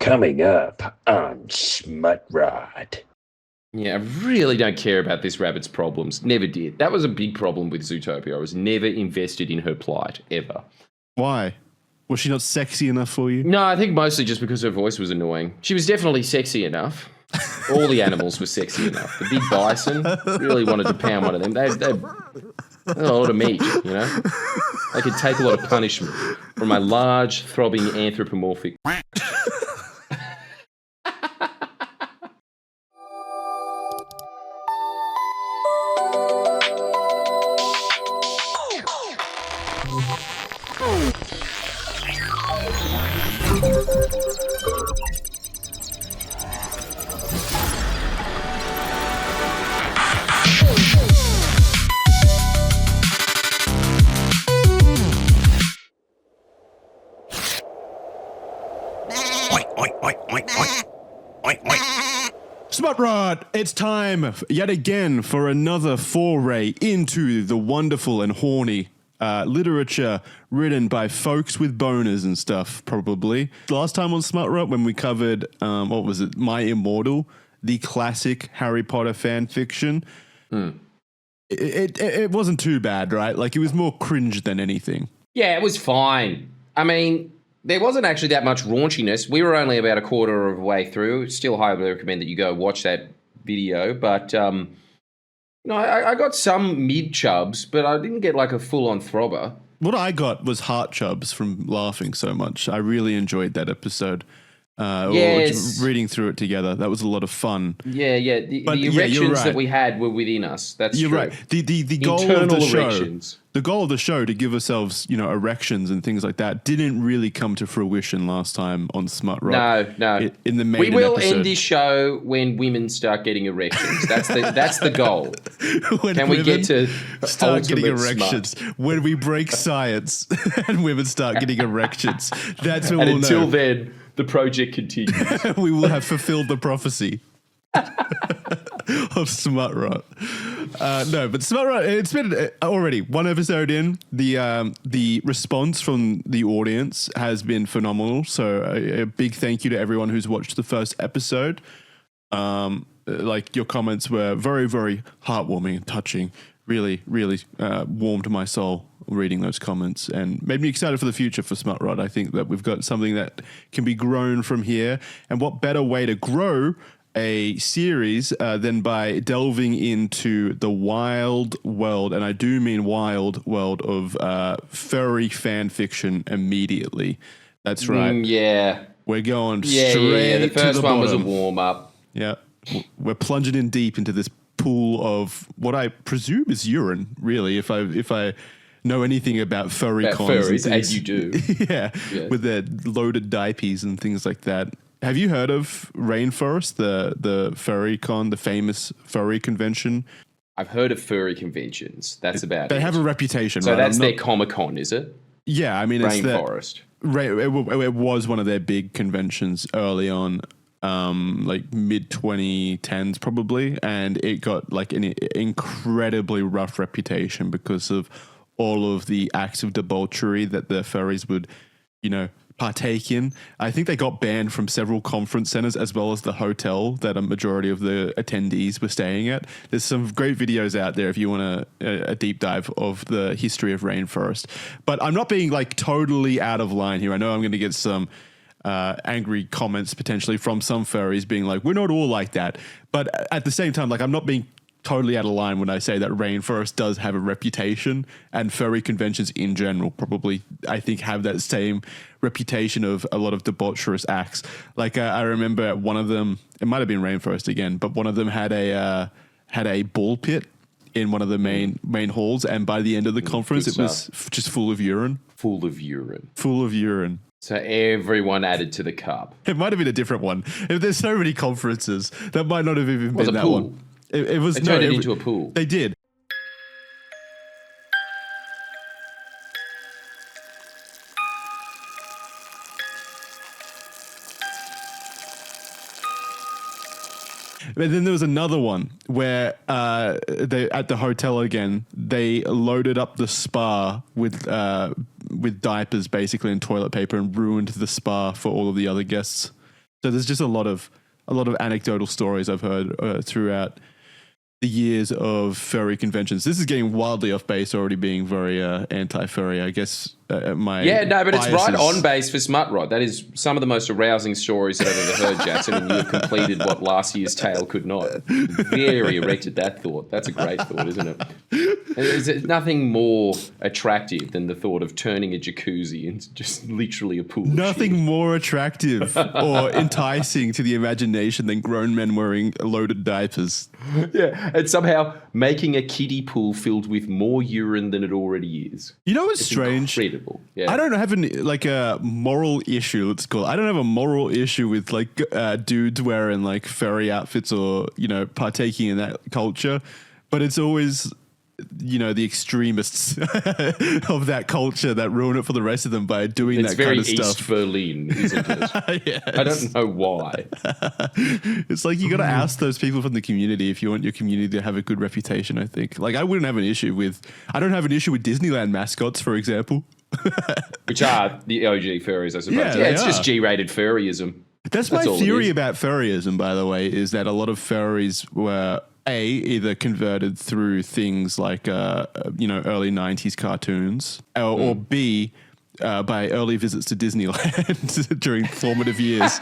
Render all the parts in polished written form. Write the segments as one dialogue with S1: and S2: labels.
S1: Coming up on SmutRot.
S2: Yeah, I really don't care about this rabbit's problems. Never did. That was a big problem with Zootopia. I was never invested in her plight, ever.
S3: Why? Was she not sexy enough for you?
S2: No, I think mostly just because her voice was annoying. She was definitely sexy enough. All the animals were sexy enough. The big bison really wanted to pound one of them. They had a lot of meat, you know? They could take a lot of punishment from my large, throbbing, anthropomorphic...
S3: SmutRot! It's time yet again for another foray into the wonderful and horny literature written by folks with boners and stuff, probably. Last time on SmutRot, when we covered, what was it, My Immortal, the classic Harry Potter fan fiction, it wasn't too bad, right? Like, it was more cringe than anything.
S2: Yeah, it was fine. I mean, there wasn't actually that much raunchiness. We were only about a quarter of the way through. Still highly recommend that you go watch that video. But, I got some mid-chubs, but I didn't get like a full-on throbber.
S3: What I got was heart chubs from laughing so much. I really enjoyed that episode.
S2: Yes.
S3: Reading through it together. That was a lot of fun.
S2: Yeah. The erections that we had were within us. That's
S3: you're
S2: true.
S3: Right. The goal
S2: Internal
S3: of the show,
S2: erections.
S3: the goal of the show to give ourselves, erections and things like that didn't really come to fruition last time on SmutRot.
S2: No.
S3: In the main
S2: we will
S3: episode.
S2: end this show when women start getting erections. That's the goal.
S3: When
S2: we get to
S3: start getting
S2: ultimate
S3: erections?
S2: smut?
S3: When we break science and women start getting erections, that's when
S2: And
S3: we'll
S2: until
S3: know.
S2: then, the project continues.
S3: We will have fulfilled the prophecy of SmutRot. No, but SmutRot, it's been already one episode in. The response from the audience has been phenomenal. So a big thank you to everyone who's watched the first episode. Your comments were very, very heartwarming and touching. Really, really warmed my soul reading those comments and made me excited for the future for SmutRot. I think that we've got something that can be grown from here. And what better way to grow a series than by delving into the wild world, and I do mean wild world, of furry fan fiction immediately. That's right.
S2: Yeah.
S3: We're going straight
S2: The first
S3: to the
S2: one was a
S3: bottom.
S2: warm-up.
S3: Yeah. We're plunging in deep into this pool of what I presume is urine, really, if I know anything about furry cons.
S2: Furries, as you do.
S3: Yeah, yes. With their loaded diapers and things like that. Have you heard of Rainforest, the furry con, the famous furry convention?
S2: I've heard of furry conventions. That's about it.
S3: They have a reputation.
S2: So
S3: right?
S2: that's their Comic-Con, is it?
S3: Yeah, I mean,
S2: Rainforest.
S3: It was one of their big conventions early on. Like mid 2010s probably, and it got like an incredibly rough reputation because of all of the acts of debauchery that the furries would, partake in. I think they got banned from several conference centers as well as the hotel that a majority of the attendees were staying at. There's some great videos out there if you want a deep dive of the history of Rainforest. But I'm not being like totally out of line here. I know I'm going to get some angry comments potentially from some furries being like, we're not all like that. But at the same time, like, I'm not being totally out of line when I say that Rainforest does have a reputation, and furry conventions in general probably, I think, have that same reputation of a lot of debaucherous acts. Like I remember at one of them, it might have been Rainforest again, but one of them had a ball pit in one of the main halls, and by the end of the conference, it was just full of urine.
S2: Full of urine.
S3: So
S2: everyone added to the cup.
S3: It might have been a different one. If there's so many conferences, that might not have even been that
S2: pool.
S3: one. It was.
S2: They turned it into a pool.
S3: They did. But then there was another one where they at the hotel again, they loaded up the spa with diapers basically and toilet paper and ruined the spa for all of the other guests. So there's just a lot of anecdotal stories I've heard throughout the years of furry conventions. This is getting wildly off base, already being very anti-furry. I guess my
S2: but it's right
S3: biases-
S2: on base for SmutRot. That is some of the most arousing stories that I've ever heard, Jackson, and you have completed what last year's tale could not. Very erected that thought. That's a great thought, isn't it? There's nothing more attractive than the thought of turning a jacuzzi into just literally a pool.
S3: Nothing more attractive or enticing to the imagination than grown men wearing loaded diapers.
S2: Yeah, and somehow making a kiddie pool filled with more urine than it already is.
S3: You know what's
S2: It's
S3: strange?
S2: incredible. Yeah.
S3: I don't have a moral issue. Let's call it. I don't have a moral issue with like dudes wearing like furry outfits or partaking in that culture, but it's always the extremists of that culture that ruin it for the rest of them by doing
S2: It's
S3: that
S2: very
S3: kind of
S2: East
S3: stuff.
S2: Berlin, isn't it?
S3: Yes.
S2: I don't know why.
S3: It's like you got to ask those people from the community if you want your community to have a good reputation. I think. Like I don't have an issue with Disneyland mascots, for example.
S2: Which are the OG furries, I suppose.
S3: Yeah,
S2: Yeah,
S3: they
S2: it's just
S3: are.
S2: G-rated furryism.
S3: That's my
S2: all it
S3: theory
S2: is.
S3: about furryism, by the way, is that a lot of furries were either converted through things like early 90s cartoons or B by early visits to Disneyland during formative years.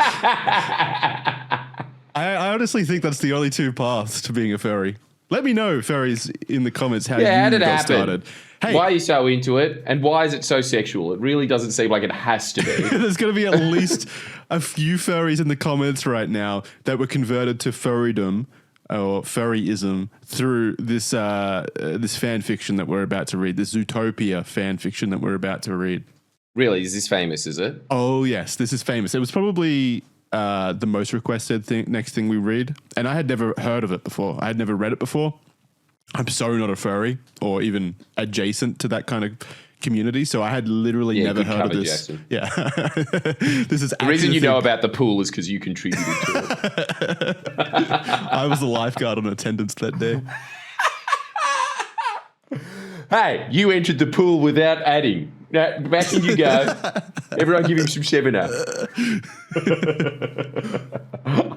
S3: I honestly think that's the only two paths to being a furry. Let me know, furries, in the comments how
S2: How
S3: you
S2: did it
S3: got
S2: happen?
S3: started. Hey,
S2: Why are you so into it? And why is it so sexual? It really doesn't seem like it has to be.
S3: there's going to be at least a few furries in the comments right now that were converted to furrydom or furryism through this this fan fiction that we're about to read, this Zootopia fan fiction that we're about to read.
S2: Really, is this famous, is it?
S3: Oh yes, this is famous. It was probably the most requested next thing we read, and I had never heard of it before. I had never read it before. I'm so not a furry or even adjacent to that kind of community, so I had literally never
S2: good
S3: heard of
S2: cover,
S3: this.
S2: Jackson.
S3: Yeah, this is
S2: The reason you know about the pool is because you contributed to it.
S3: I was the lifeguard on attendance that day.
S2: Hey, you entered the pool without adding. Now, back in you go. Everyone give him some 7-Up.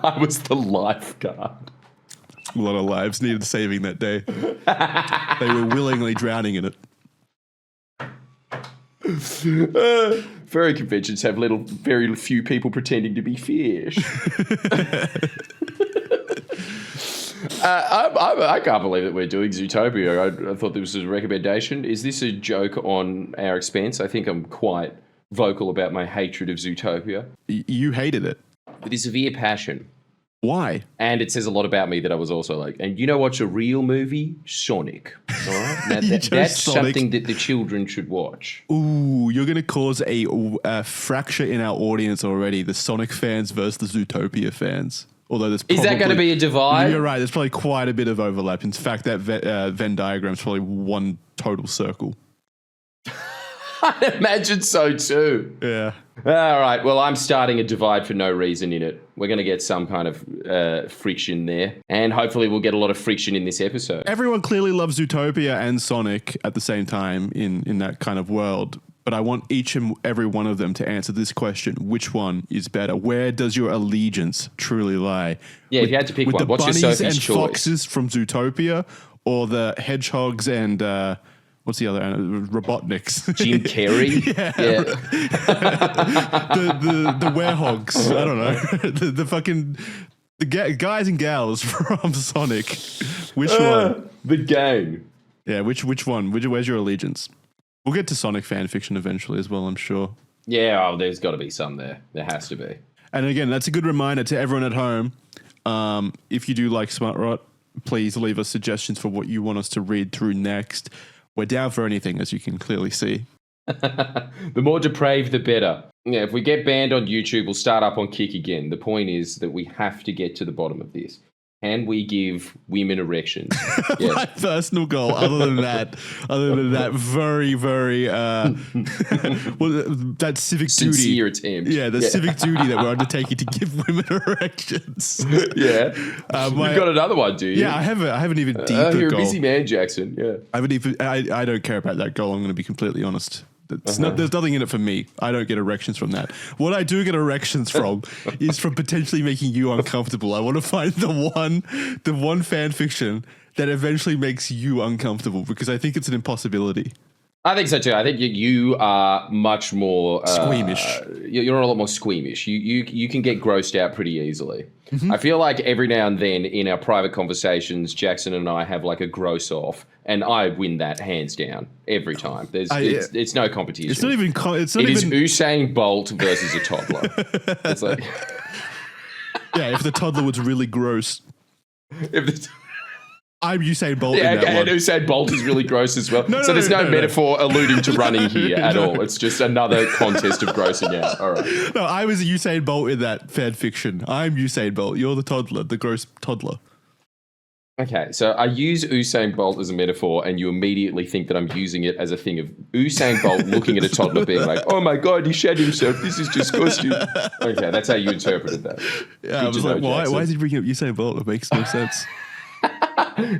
S2: I was the lifeguard.
S3: A lot of lives needed saving that day. They were willingly drowning in it.
S2: Furry conventions have very few people pretending to be fish. I can't believe that we're doing Zootopia. I thought this was a recommendation. Is this a joke on our expense? I think I'm quite vocal about my hatred of Zootopia
S3: You hated it.
S2: with a severe passion.
S3: Why?
S2: And it says a lot about me that I was also like, and you know what's a real movie? Sonic. All right? Now,
S3: You chose
S2: that's
S3: Sonic.
S2: something that the children should watch.
S3: Ooh, you're going to cause a fracture in our audience already. The Sonic fans versus the Zootopia fans. Although there's
S2: Is that going to be a divide?
S3: You're right. There's probably quite a bit of overlap. In fact, that Venn diagram is probably one total circle.
S2: I imagine so too.
S3: Yeah.
S2: All right. Well, I'm starting a divide for no reason in it. We're going to get some kind of friction there. And hopefully we'll get a lot of friction in this episode.
S3: Everyone clearly loves Zootopia and Sonic at the same time in that kind of world. But I want each and every one of them to answer this question. Which one is better? Where does your allegiance truly lie?
S2: Yeah, if you had to pick
S3: with
S2: one,
S3: the
S2: what's your
S3: bunnies
S2: Sophie's
S3: and
S2: choice?
S3: foxes from Zootopia or the hedgehogs and... what's the other? Robotniks.
S2: Jim Carrey? Yeah.
S3: the werehogs. I don't know. the fucking guys and gals from Sonic. Which one?
S2: The gang.
S3: Yeah, which one? Where's your allegiance? We'll get to Sonic fan fiction eventually as well, I'm sure.
S2: Yeah, there's got to be some there. There has to be.
S3: And again, that's a good reminder to everyone at home. If you do like SmutRot, please leave us suggestions for what you want us to read through next. We're down for anything, as you can clearly see.
S2: The more depraved, the better. Yeah, if we get banned on YouTube, we'll start up on Kick again. The point is that we have to get to the bottom of this. Can we give women erections? Yeah.
S3: My personal goal, other than that, very, very, well, that civic
S2: Sincere
S3: duty.
S2: attempt.
S3: Yeah, the civic duty that we're undertaking to give women erections.
S2: Yeah. You've got another one, do you?
S3: Yeah, I have an even deeper
S2: You're a
S3: goal.
S2: busy man, Jackson. Yeah.
S3: I don't care about that goal. I'm going to be completely honest. There's nothing in it for me. I don't get erections from that. What I do get erections from is from potentially making you uncomfortable. I want to find the one fan fiction that eventually makes you uncomfortable, because I think it's an impossibility.
S2: I think so too. I think you are much more
S3: squeamish.
S2: You're a lot more squeamish. You can get grossed out pretty easily. I feel like every now and then in our private conversations, Jackson and I have like a gross off, and I win that hands down every time. It's no competition.
S3: It's not even. It
S2: is Usain Bolt versus a toddler. It's like,
S3: yeah, if the toddler was really gross. I'm Usain Bolt in that one.
S2: And Usain Bolt is really gross as well. There's no metaphor alluding to running here at all. It's just another contest of grossing out. All right.
S3: No, I was Usain Bolt in that fan fiction. I'm Usain Bolt. You're the toddler, the gross toddler.
S2: Okay, so I use Usain Bolt as a metaphor, and you immediately think that I'm using it as a thing of Usain Bolt looking at a toddler being like, oh my God, he shat himself. This is disgusting. Okay, that's how you interpreted that.
S3: Yeah, I was like, why is he bringing up Usain Bolt? It makes no sense.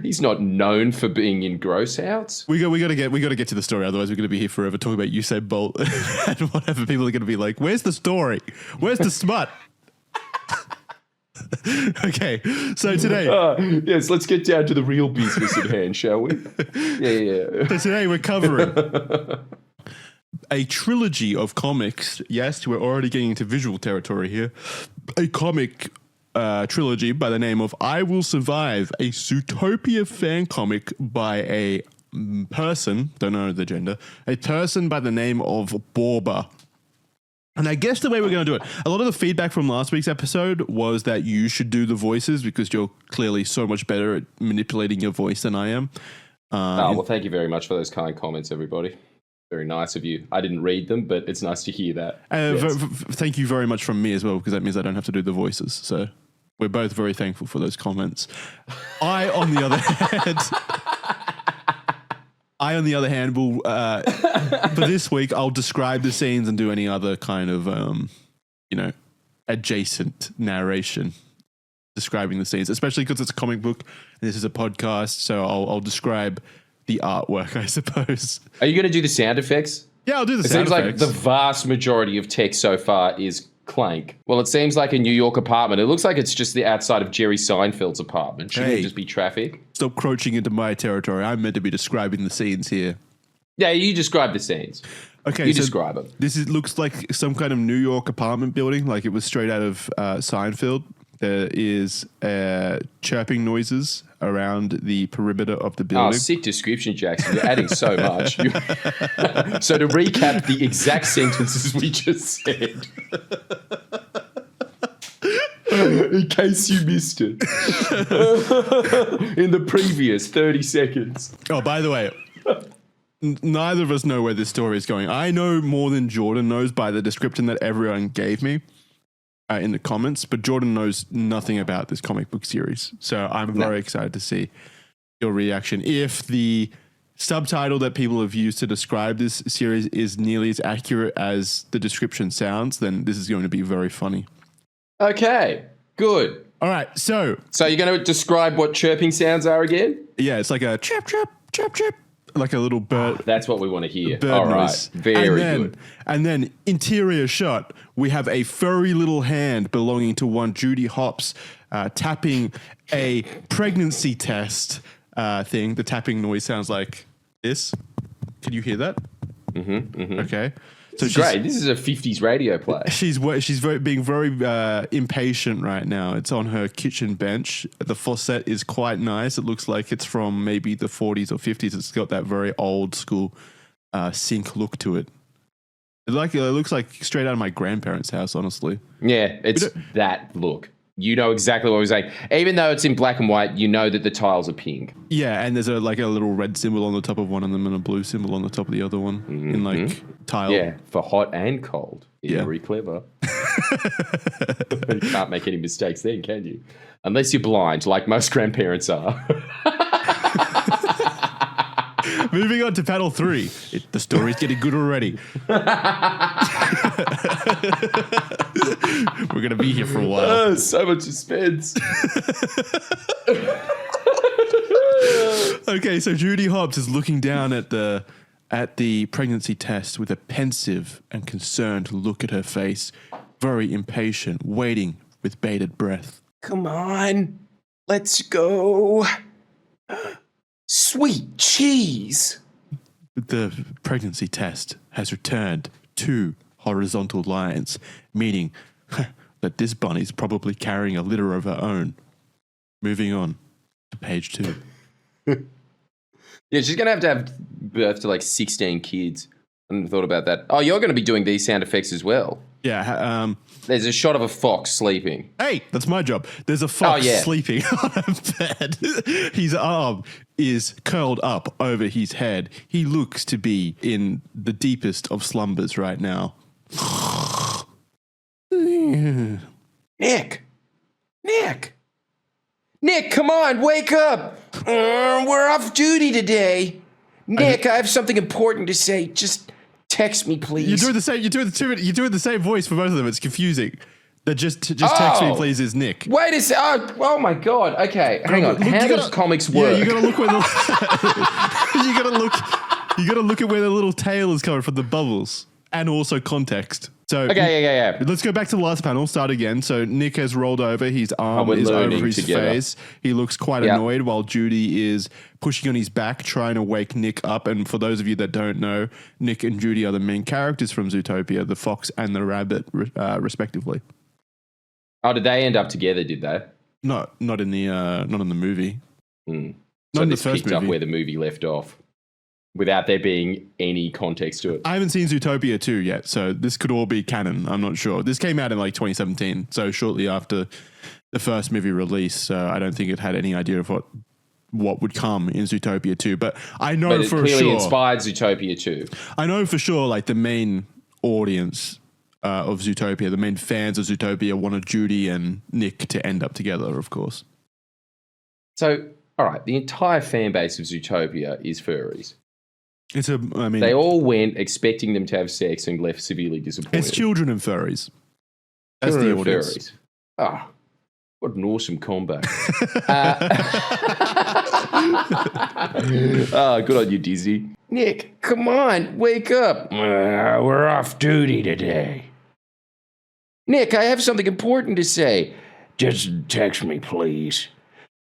S2: He's not known for being in gross outs.
S3: We got to get to the story, otherwise we're going to be here forever talking about Usain Bolt and whatever. People are going to be like, "Where's the story? Where's the smut?" Okay, so today,
S2: yes, let's get down to the real business at hand, shall we? Yeah.
S3: So today we're covering a trilogy of comics. Yes, we're already getting into visual territory here. A comic trilogy by the name of I Will Survive, a Zootopia fan comic by a person, don't know the gender, a person by the name of Borba. And I guess the way we're going to do it, a lot of the feedback from last week's episode was that you should do the voices because you're clearly so much better at manipulating your voice than I am.
S2: Well, thank you very much for those kind comments, everybody. Very nice of you. I didn't read them, but it's nice to hear that. Yes.
S3: Thank you very much from me as well, because that means I don't have to do the voices. So we're both very thankful for those comments. I, on the other hand, will for this week I'll describe the scenes and do any other kind of adjacent narration describing the scenes, especially because it's a comic book and this is a podcast. So I'll describe the artwork, I suppose.
S2: Are you going to do the sound effects?
S3: Yeah, I'll do the sound effects.
S2: It seems like the vast majority of text so far is clank. Well, it seems like a New York apartment. It looks like it's just the outside of Jerry Seinfeld's apartment. Shouldn't it just be traffic?
S3: Stop crouching into my territory. I'm meant to be describing the scenes here.
S2: Yeah, you describe the scenes.
S3: Okay,
S2: you describe them.
S3: This looks like some kind of New York apartment building, like it was straight out of Seinfeld. There is chirping noises around the perimeter of the building.
S2: Oh, sick description, Jackson. You're adding so much. So to recap the exact sentences we just said, in case you missed it, in the previous 30 seconds.
S3: Oh, by the way, neither of us know where this story is going. I know more than Jordan knows by the description that everyone gave me in the comments, but Jordan knows nothing about this comic book series. So I'm very excited to see your reaction. If the subtitle that people have used to describe this series is nearly as accurate as the description sounds, then this is going to be very funny.
S2: Okay, good.
S3: All right, so
S2: you're going to describe what chirping sounds are again?
S3: Yeah, it's like a chirp, chirp, chirp, chirp. Like a little bird.
S2: That's what we want to hear.
S3: Bird
S2: All
S3: noise.
S2: right. Very good.
S3: And then interior shot, we have a furry little hand belonging to one Judy Hopps tapping a pregnancy test thing. The tapping noise sounds like this. Can you hear that?
S2: Mm-hmm. Mm-hmm.
S3: Okay.
S2: So great. This is a 50s radio play.
S3: She's being very impatient right now. It's on her kitchen bench. The faucet is quite nice. It looks like it's from maybe the 40s or 50s. It's got that very old school sink look to it. It looks like straight out of my grandparents' house, honestly.
S2: Yeah, it's that look. You know exactly what we're saying. Even though it's in black and white, you know that the tiles are pink.
S3: Yeah, and there's a little red symbol on the top of one of them and a blue symbol on the top of the other one in tile.
S2: Yeah, for hot and cold. Very clever. You can't make any mistakes then, can you? Unless you're blind, like most grandparents are.
S3: Moving on to panel 3. The story's getting good already. We're going to be here for a while.
S2: Oh, so much suspense.
S3: Okay, so Judy Hopps is looking down at the at the pregnancy test with a pensive and concerned look at her face, very impatient, waiting with bated breath.
S2: Come on, let's go. Sweet cheese.
S3: The pregnancy test has returned 2 horizontal lines, meaning that this bunny's probably carrying a litter of her own. Moving on to page 2.
S2: Yeah, she's going to have birth to like 16 kids. I hadn't thought about that. Oh, you're going to be doing these sound effects as well.
S3: Yeah.
S2: There's a shot of a fox sleeping.
S3: Hey, that's my job. There's a fox sleeping on a bed. His arm is curled up over his head. He looks to be in the deepest of slumbers right now.
S2: Nick, come on, wake up. We're off duty today. Nick, I have something important to say. Just text me, please.
S3: You're doing the same voice for both of them. It's confusing. That just text me, please, is Nick.
S2: Wait a sec. Oh my God. Okay, hang on. How does comics work?
S3: Yeah, you gotta look where the you gotta look at where the little tail is coming from, the bubbles, and also context. So
S2: okay, yeah.
S3: Let's go back to the last panel. Start again. So Nick has rolled over. His arm is over his face. He looks quite annoyed while Judy is pushing on his back, trying to wake Nick up. And for those of you that don't know, Nick and Judy are the main characters from Zootopia, the fox and the rabbit, respectively.
S2: Oh, did they end up together? Did they?
S3: Not in the movie.
S2: Mm.
S3: Not
S2: so
S3: in the
S2: this
S3: first
S2: picked up
S3: movie.
S2: where the movie left off, without there being any context to it.
S3: I haven't seen Zootopia 2 yet, so this could all be canon. I'm not sure. This came out in like 2017, so shortly after the first movie release. So I don't think it had any idea of what would come in Zootopia 2. But I know
S2: it
S3: for
S2: clearly
S3: sure.
S2: inspired Zootopia 2.
S3: I know for sure, like the main audience of Zootopia, the main fans of Zootopia wanted Judy and Nick to end up together, of course.
S2: So, all right, the entire fan base of Zootopia is furries.
S3: They
S2: all went expecting them to have sex and left severely disappointed.
S3: It's children and furries. That's the audience.
S2: Furries. Ah, what an awesome combo. Good on you, Disney. Nick, come on, wake up.
S1: We're off duty today.
S2: Nick, I have something important to say.
S1: Just text me, please.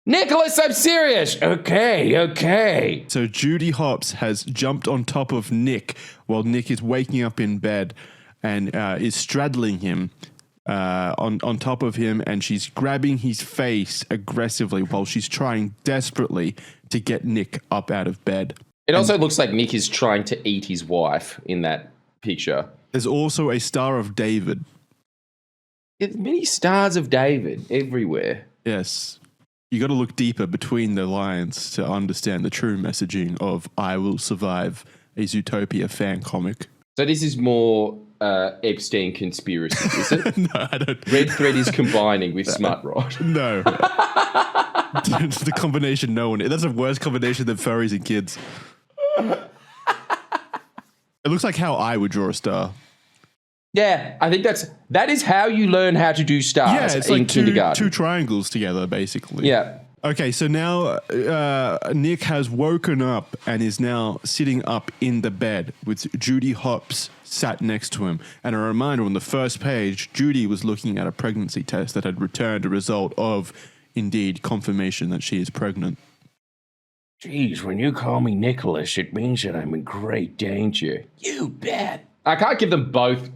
S2: Nicholas, I'm serious.
S1: Okay.
S3: So Judy Hopps has jumped on top of Nick while Nick is waking up in bed and is straddling him on top of him, and she's grabbing his face aggressively while she's trying desperately to get Nick up out of bed.
S2: It also looks like Nick is trying to eat his wife in that picture.
S3: There's also a Star of David.
S2: There's many stars of David everywhere.
S3: Yes. You got to look deeper between the lines to understand the true messaging of I Will Survive, a Zootopia fan comic.
S2: So this is more Epstein conspiracy, is it?
S3: No, I don't.
S2: Red Thread is combining with SmutRot.
S3: No. It's the combination no one. That's a worse combination than furries and kids. It looks like how I would draw a star.
S2: Yeah, I think that is how you learn how to do stars
S3: It's
S2: in
S3: like
S2: kindergarten.
S3: two triangles together, basically.
S2: Yeah.
S3: Okay, so now Nick has woken up and is now sitting up in the bed with Judy Hopps sat next to him. And a reminder, on the first page, Judy was looking at a pregnancy test that had returned a result of, indeed, confirmation that she is pregnant.
S1: Geez, when you call me Nicholas, it means that I'm in great danger.
S2: You bet. I can't give them both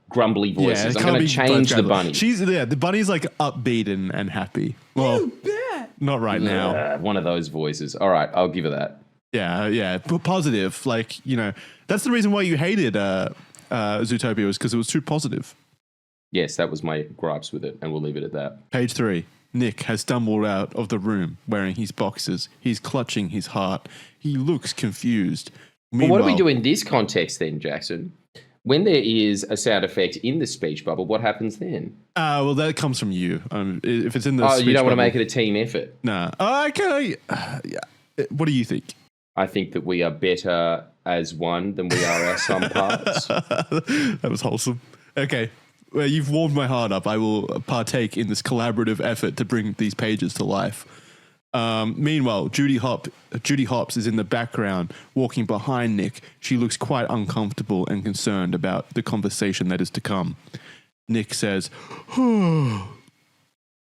S2: grumbly voices.
S3: Yeah,
S2: I'm going to change the bunny.
S3: The bunny's like upbeat and happy. Well, you bet. Not right now.
S2: One of those voices. All right, I'll give her that.
S3: Yeah, but positive. Like, that's the reason why you hated Zootopia, was because it was too positive.
S2: Yes, that was my gripes with it, and we'll leave it at that.
S3: Page 3. Nick has stumbled out of the room wearing his boxers. He's clutching his heart. He looks confused.
S2: Well, what do we do in this context then, Jackson? When there is a sound effect in the speech bubble, what happens then?
S3: Well, that comes from you. If it's in the speech
S2: you don't want to
S3: bubble,
S2: make it a team effort?
S3: Nah. Okay. Yeah. What do you think?
S2: I think that we are better as one than we are our sum parts.
S3: That was wholesome. Okay. Well, you've warmed my heart up. I will partake in this collaborative effort to bring these pages to life. Meanwhile, Judy Hopps is in the background, walking behind Nick. She looks quite uncomfortable and concerned about the conversation that is to come. Nick says,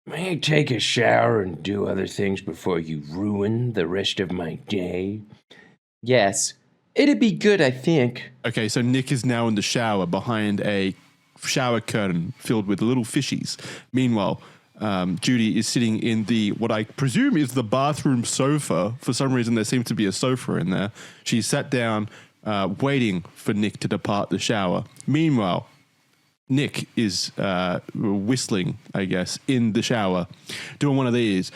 S1: May I take a shower and do other things before you ruin the rest of my day?
S2: Yes. It'd be good, I think.
S3: Okay, so Nick is now in the shower behind a shower curtain filled with little fishies. Meanwhile, Judy is sitting in what I presume is the bathroom sofa. For some reason, there seems to be a sofa in there. She's sat down, waiting for Nick to depart the shower. Meanwhile, Nick is whistling, I guess, in the shower, doing one of these.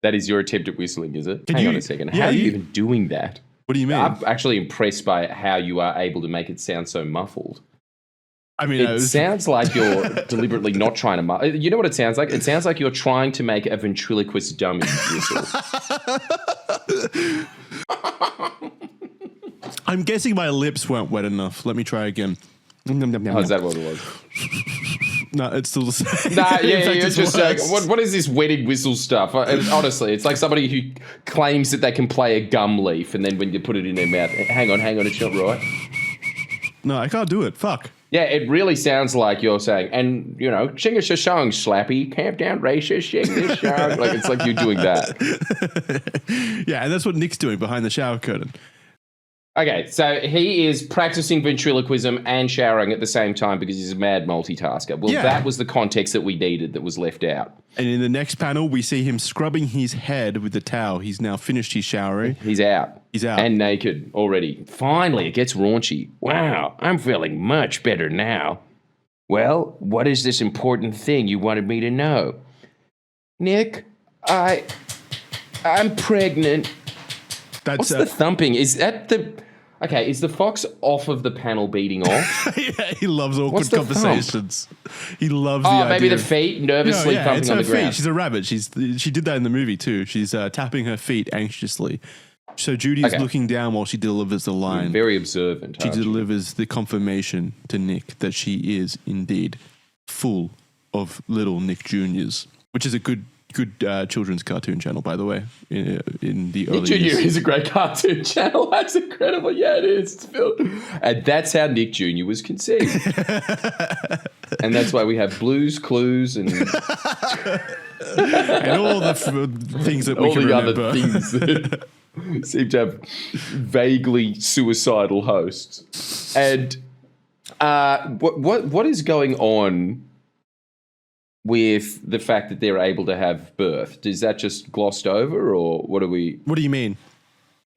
S2: That is your attempt at whistling, is it?
S3: Hang
S2: on a second. How are you even doing that?
S3: What do you mean?
S2: I'm actually impressed by how you are able to make it sound so muffled.
S3: I mean,
S2: it sounds like you're deliberately not trying to... You know what it sounds like? It sounds like you're trying to make a ventriloquist dummy whistle.
S3: I'm guessing my lips weren't wet enough. Let me try again.
S2: Oh, is that what it was?
S3: No, it's still the same.
S2: Nah, yeah, you're just like, what is this wedding whistle stuff? Honestly, it's like somebody who claims that they can play a gum leaf, and then when you put it in their mouth, hang on, it's not right.
S3: No, I can't do it. Fuck.
S2: Yeah, it really sounds like you're saying, and, you know, sing us a song, Slappy, camp down racist, sing this song. Like, it's like you're doing that.
S3: Yeah, and that's what Nick's doing behind the shower curtain.
S2: Okay, so he is practicing ventriloquism and showering at the same time because he's a mad multitasker. Well, that was the context that we needed that was left out.
S3: And in the next panel, we see him scrubbing his head with the towel. He's now finished his showering.
S2: He's out. And naked already.
S1: Finally, it gets raunchy. Wow, I'm feeling much better now. Well, what is this important thing you wanted me to know?
S2: Nick, I'm pregnant. What's the thumping? Is that the... Okay, is the fox off of the panel beating off?
S3: Yeah, he loves awkward conversations. He loves the idea.
S2: Maybe the feet nervously thumping on the ground.
S3: She's a rabbit. She did that in the movie too. She's tapping her feet anxiously. So Judy's looking down while she delivers the line.
S2: You're very observant.
S3: She delivers the confirmation to Nick that she is indeed full of little Nick Juniors, which is a good children's cartoon channel, by the way. In the early
S2: Nick Jr.
S3: years.
S2: is a great cartoon channel. That's incredible. Yeah, it is. And that's how Nick Jr. was conceived. And that's why we have Blues Clues and
S3: and all the things that we can remember.
S2: All the other things that seem to have vaguely suicidal hosts. And what is going on with the fact that they're able to have birth? Is that just glossed over, or what do we...
S3: What do you mean?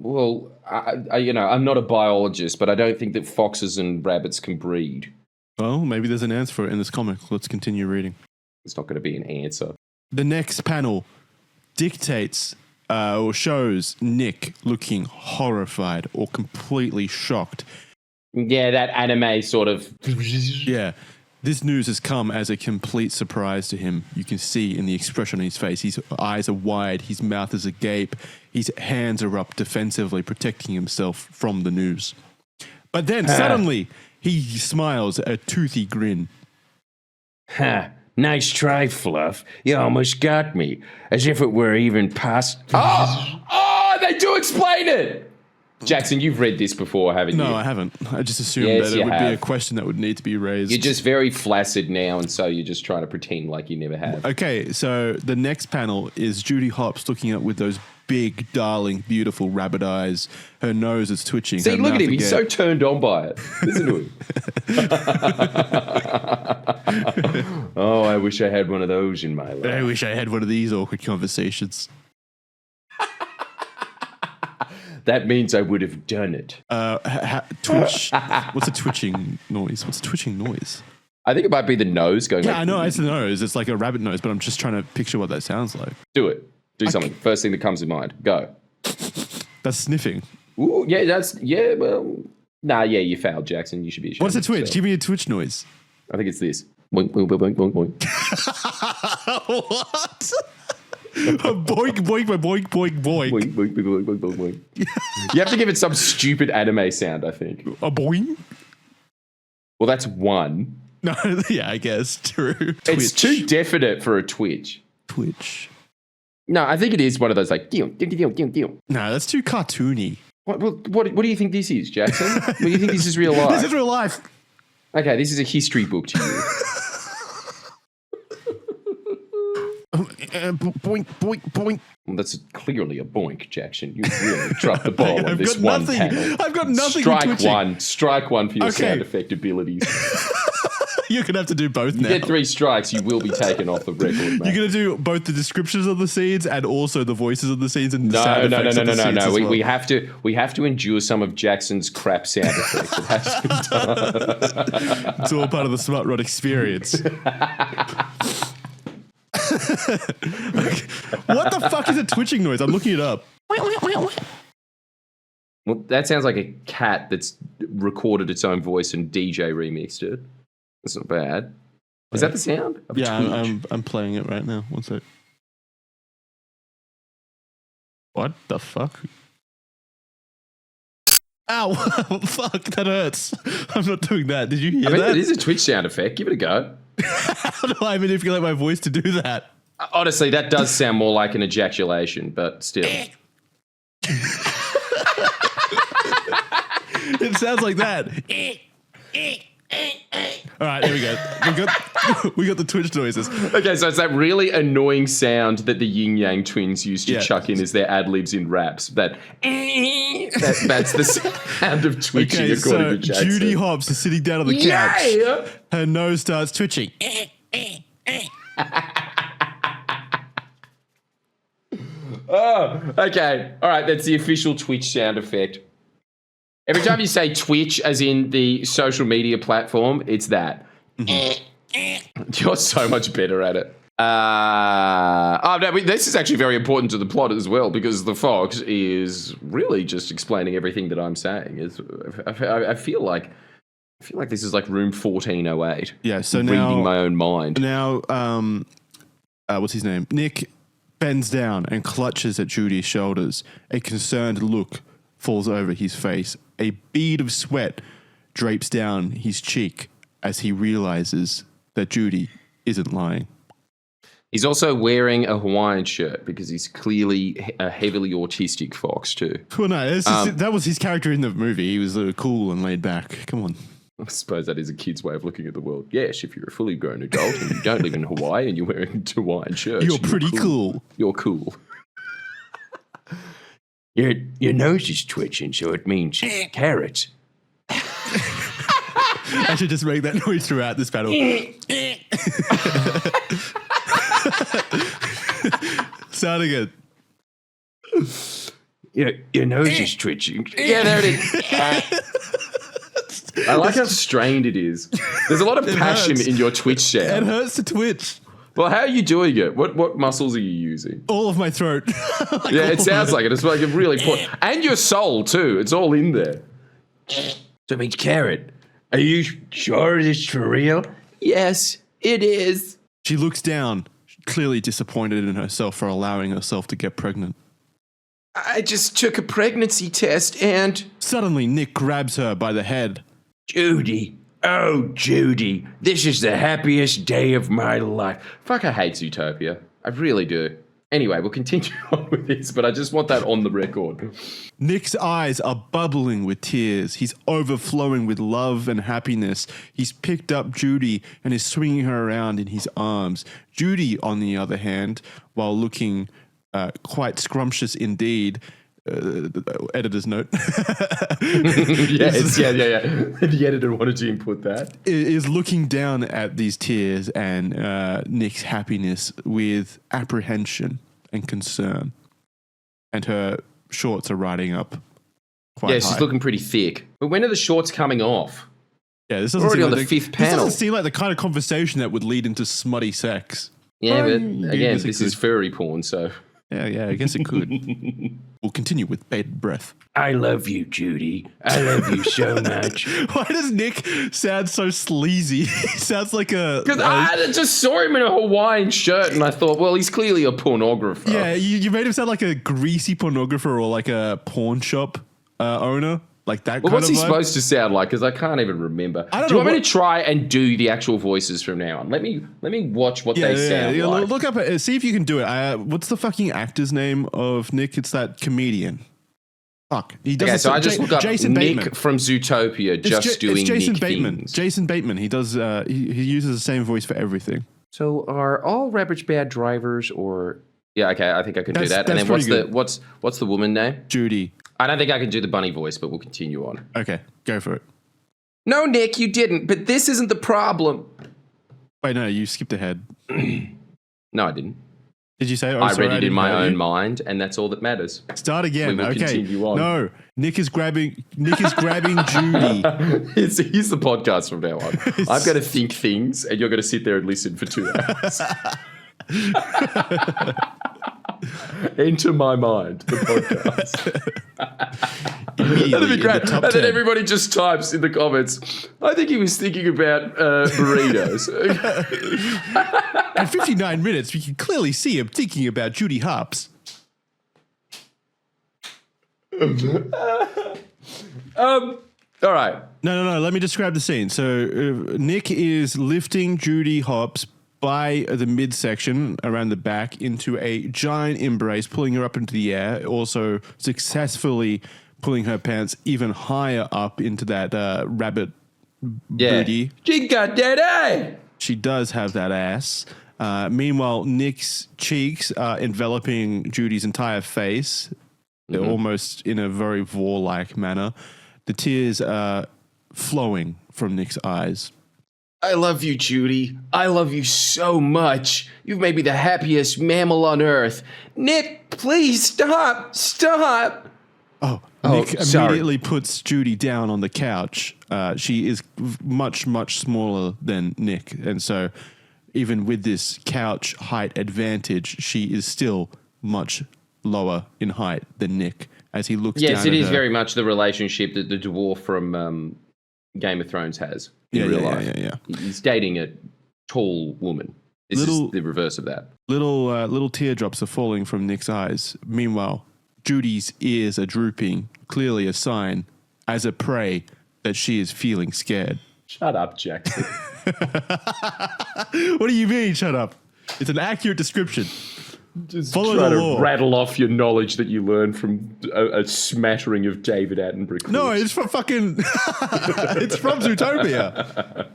S2: Well, I'm not a biologist, but I don't think that foxes and rabbits can breed.
S3: Well, maybe there's an answer for it in this comic. Let's continue reading.
S2: It's not going to be an answer.
S3: The next panel dictates or shows Nick looking horrified or completely shocked.
S2: Yeah, that anime sort of...
S3: Yeah. This news has come as a complete surprise to him. You can see in the expression on his face. His eyes are wide, his mouth is agape, his hands are up defensively, protecting himself from the news. But then suddenly, he smiles a toothy grin.
S1: Ha! Nice try, Fluff. You almost got me. As if it were even past...
S2: Oh, they do explain it! Jackson, you've read this before, haven't you?
S3: No, I haven't. I just assumed that it would be a question that would need to be raised.
S2: You're just very flaccid now, and so you're just trying to pretend like you never have.
S3: Okay, so the next panel is Judy Hopps looking up with those big, darling, beautiful rabbit eyes. Her nose is twitching.
S2: See, look at him. He's so turned on by it. Listen to him.
S1: Oh, I wish I had one of those in my life.
S3: I wish I had one of these awkward conversations.
S1: That means I would have done it.
S3: Twitch. What's a twitching noise? What's a twitching noise?
S2: I think it might be the nose going.
S3: Yeah, I know it's the nose. It's like a rabbit nose, but I'm just trying to picture what that sounds like.
S2: Do it. Do something. First thing that comes to mind. Go.
S3: That's sniffing.
S2: Ooh, yeah. Well, nah, yeah. You failed, Jackson. You should be ashamed.
S3: What's a twitch? Give me a twitch noise.
S2: I think it's this. Boink, boink, boink, boink, boink.
S3: What? Boink, boink, boink, boink, boink.
S2: Boink, boink, boink, boink, boink, boink, boink. You have to give it some stupid anime sound, I think.
S3: A boing?
S2: Well, that's one.
S3: No, yeah, I guess. True.
S2: It's too definite for a twitch.
S3: Twitch.
S2: No, I think it is one of those like.
S3: No, that's too cartoony.
S2: What do you think this is, Jackson? What do you think this is real life?
S3: This is real life.
S2: Okay, this is a history book to you.
S3: Boink, boink, boink.
S2: Well, that's clearly a boink, Jackson. You really dropped the ball on this one panel.
S3: I've got nothing.
S2: Strike one for your sound effect abilities.
S3: You're going to have to do both now.
S2: You get 3 strikes, you will be taken off the record, mate.
S3: You're going to do both the descriptions of the scenes and also the voices of the scenes and
S2: No.
S3: We
S2: We have to endure some of Jackson's crap sound effects. It has to be done.
S3: It's all part of the SmutRot experience. What the fuck is a twitching noise? I'm looking it up.
S2: Well, that sounds like a cat that's recorded its own voice and DJ remixed it. That's not bad. Is that the sound?
S3: Yeah, I'm playing it right now. One sec. What the fuck? Ow! Fuck, that hurts. I'm not doing that. Did you hear that?
S2: It is a Twitch sound effect. Give it a go.
S3: How do I manipulate my voice to do that?
S2: Honestly, that does sound more like an ejaculation, but still.
S3: It sounds like that. All right, here we go. We got the Twitch noises.
S2: Okay, so it's that really annoying sound that the Yin Yang twins used to chuck in as their ad-libs in raps. That's the sound of twitching, according to Jackson.
S3: Judy Hobbs is sitting down on the couch.
S2: Yeah.
S3: Her nose starts twitching.
S2: Oh, okay. All right, that's the official Twitch sound effect. Every time you say Twitch, as in the social media platform, it's that. Mm-hmm. You're so much better at it. This is actually very important to the plot as well, because the fox is really just explaining everything that I'm saying. I feel like this is like room 1408.
S3: Yeah, so
S2: now reading my own mind.
S3: Now, what's his name? Nick bends down and clutches at Judy's shoulders. A concerned look falls over his face. A bead of sweat drapes down his cheek as he realizes that Judy isn't lying.
S2: He's also wearing a Hawaiian shirt because he's clearly a heavily autistic fox too.
S3: Well, no, that was his character in the movie. He was cool and laid back. Come on.
S2: I suppose that is a kid's way of looking at the world. Yes, if you're a fully grown adult and you don't live in Hawaii and you're wearing a Hawaiian shirt,
S3: you're pretty cool.
S2: You're cool.
S1: Your nose is twitching, so it means carrots.
S3: I should just make that noise throughout this battle. Sound again.
S1: Your nose is twitching.
S2: Yeah, there it is. I like how strained it is. There's a lot of passion in your Twitch sound.
S3: It hurts to twitch.
S2: Well, how are you doing it? What muscles are you using?
S3: All of my throat.
S2: Yeah, it sounds like it. It's like a really and your soul too. It's all in there.
S1: So it means carrot. Are you sure this is for real?
S2: Yes, it is.
S3: She looks down, clearly disappointed in herself for allowing herself to get pregnant.
S2: I just took a pregnancy test and...
S3: Suddenly, Nick grabs her by the head.
S1: Judy. Oh, Judy. This is the happiest day of my life.
S2: Fuck, I hate Zootopia. I really do. Anyway, we'll continue on with this, but I just want that on the record.
S3: Nick's eyes are bubbling with tears. He's overflowing with love and happiness. He's picked up Judy and is swinging her around in his arms. Judy, on the other hand, while looking quite scrumptious indeed, editor's note.
S2: Yeah. The editor wanted to input that.
S3: Is looking down at these tears and Nick's happiness with apprehension and concern. And her shorts are riding up quite high.
S2: She's looking pretty thick. But when are the shorts coming off?
S3: Yeah, this doesn't
S2: already
S3: seem
S2: on
S3: like
S2: the fifth panel.
S3: This doesn't seem like the kind of conversation that would lead into smutty sex.
S2: Yeah, but again, this is furry porn, so...
S3: Yeah, I guess it could. We'll continue with bated breath.
S1: I love you, Judy. I love you so much.
S3: Why does Nick sound so sleazy? He sounds like a...
S2: Because I just saw him in a Hawaiian shirt and I thought, well, he's clearly a pornographer.
S3: Yeah, you made him sound like a greasy pornographer or like a pawn shop owner. like that.
S2: Well,
S3: kind
S2: what's
S3: of
S2: he
S3: vibe.
S2: supposed to sound like? Because I can't even remember.
S3: I don't
S2: do you
S3: know
S2: want me to try and do the actual voices from now on? Let me watch what they sound like.
S3: Look up, see if you can do it. What's the fucking actor's name of Nick? It's that comedian. Fuck. He does.
S2: Okay, so I just look up
S3: Jason
S2: Nick
S3: Bateman.
S2: from Zootopia doing
S3: it's Jason
S2: Nick
S3: Bateman.
S2: things.
S3: Jason Bateman. He does. He uses the same voice for everything.
S2: So are all rabbits bad drivers or? Yeah, okay, I think I can do that. And
S3: That's
S2: then what's the woman name?
S3: Judy.
S2: I don't think I can do the bunny voice, but we'll continue on.
S3: Okay, go for it.
S2: No, Nick, you didn't. But this isn't the problem.
S3: Wait, no, you skipped ahead.
S2: No, I didn't.
S3: Did you say? Oh,
S2: I
S3: sorry,
S2: read it in my
S3: didn't hear
S2: own
S3: you.
S2: mind, and that's all that matters.
S3: Start again.
S2: We will
S3: Okay.
S2: continue on.
S3: No, Nick is grabbing Judy.
S2: Here's the podcast from now on. I'm going to think things, and you're going to sit there and listen for 2 hours. Enter my mind, the podcast. That'd be great. And then everybody just types in the comments, I think he was thinking about burritos.
S3: At 59 minutes, we can clearly see him thinking about Judy Hopps.
S2: All right.
S3: No. Let me describe the scene. So Nick is lifting Judy Hopps by the midsection around the back into a giant embrace, pulling her up into the air, also successfully pulling her pants even higher up into that rabbit booty.
S2: She got that eye.
S3: She does have that ass. Meanwhile, Nick's cheeks are enveloping Judy's entire face, almost in a very vor-like manner. The tears are flowing from Nick's eyes.
S2: I love you, Judy. I love you so much. You've made me the happiest mammal on earth. Nick, please stop. Stop.
S3: Nick
S2: sorry.
S3: immediately puts Judy down on the couch. She is much, much smaller than Nick. And so even with this couch height advantage, she is still much lower in height than Nick as he looks down
S2: Yes, it
S3: at
S2: is
S3: her.
S2: very much the relationship that the dwarf from Game of Thrones has in real life.
S3: Yeah.
S2: He's dating a tall woman. This is the reverse of that.
S3: Little teardrops are falling from Nick's eyes. Meanwhile, Judy's ears are drooping, clearly a sign, as a prey, that she is feeling scared.
S2: Shut up, Jackson.
S3: What do you mean, shut up? It's an accurate description.
S2: Just
S3: Follow
S2: try
S3: the
S2: to
S3: law.
S2: rattle off your knowledge that you learned from a smattering of David Attenborough.
S3: No, it's from fucking... it's from Zootopia.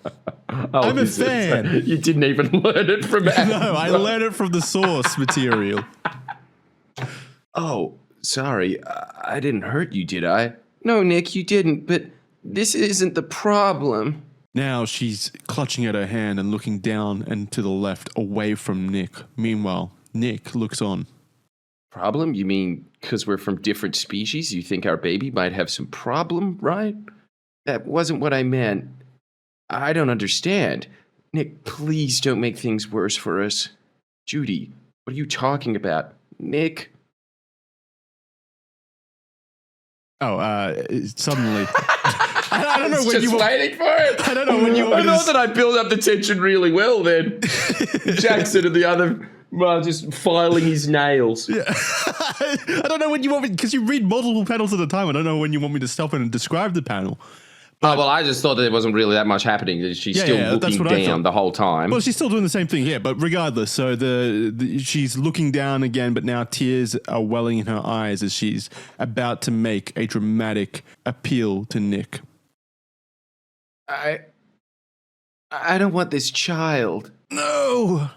S3: I'm a fan.
S2: You didn't even learn it from
S3: No,
S2: Attenborough.
S3: I learned it from the source material.
S2: Oh, sorry. I didn't hurt you, did I? No, Nick, you didn't, but this isn't the problem.
S3: Now she's clutching at her hand and looking down and to the left, away from Nick. Meanwhile, Nick looks on.
S2: Problem? You mean because we're from different species, you think our baby might have some problem, right? That wasn't what I meant. I don't understand. Nick, please don't make things worse for us. Judy, what are you talking about? Nick?
S3: Suddenly... I don't know
S2: It's
S3: when
S2: just
S3: you...
S2: waiting for it.
S3: I don't know when you...
S2: I thought that I built up the tension really well then. Jackson and the other, well, just filing his nails.
S3: Yeah. I don't know when you want me... Because you read multiple panels at a time. I don't know when you want me to stop and describe the panel.
S2: Oh, well, I just thought that there wasn't really that much happening. That she's still
S3: that's
S2: looking
S3: what I
S2: down
S3: thought.
S2: the whole time.
S3: Well, she's still doing the same thing here, but regardless, so she's looking down again, but now tears are welling in her eyes as she's about to make a dramatic appeal to Nick.
S2: I don't want this child.
S3: No!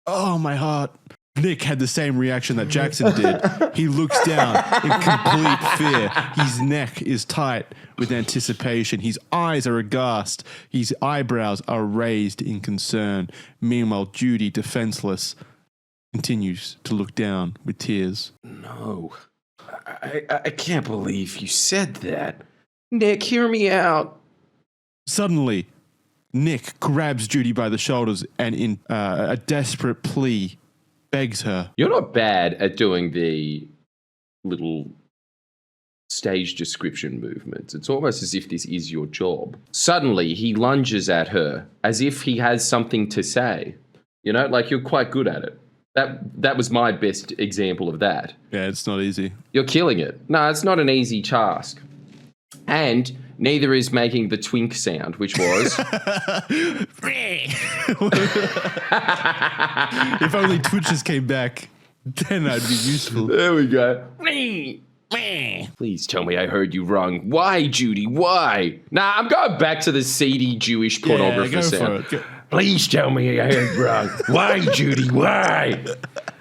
S3: Oh, my heart. Nick had the same reaction that Jackson did. He looks down in complete fear. His neck is tight with anticipation. His eyes are aghast. His eyebrows are raised in concern. Meanwhile, Judy, defenseless, continues to look down with tears.
S2: No. I can't believe you said that. Nick, hear me out.
S3: Suddenly, Nick grabs Judy by the shoulders and in a desperate plea begs her.
S2: You're not bad at doing the little stage description movements. It's almost as if this is your job. Suddenly, he lunges at her as if he has something to say. You know, like you're quite good at it. That was my best example of that.
S3: Yeah, it's not easy.
S2: You're killing it. No, it's not an easy task. And neither is making the twink sound, which was...
S3: If only Twitches came back, then I'd be useful.
S2: There we go. Please tell me I heard you wrong. Why, Judy? Why? Nah, I'm going back to the seedy Jewish pornographer
S3: go
S2: sound.
S3: for it.
S1: Please tell me I heard wrong. Why, Judy? Why?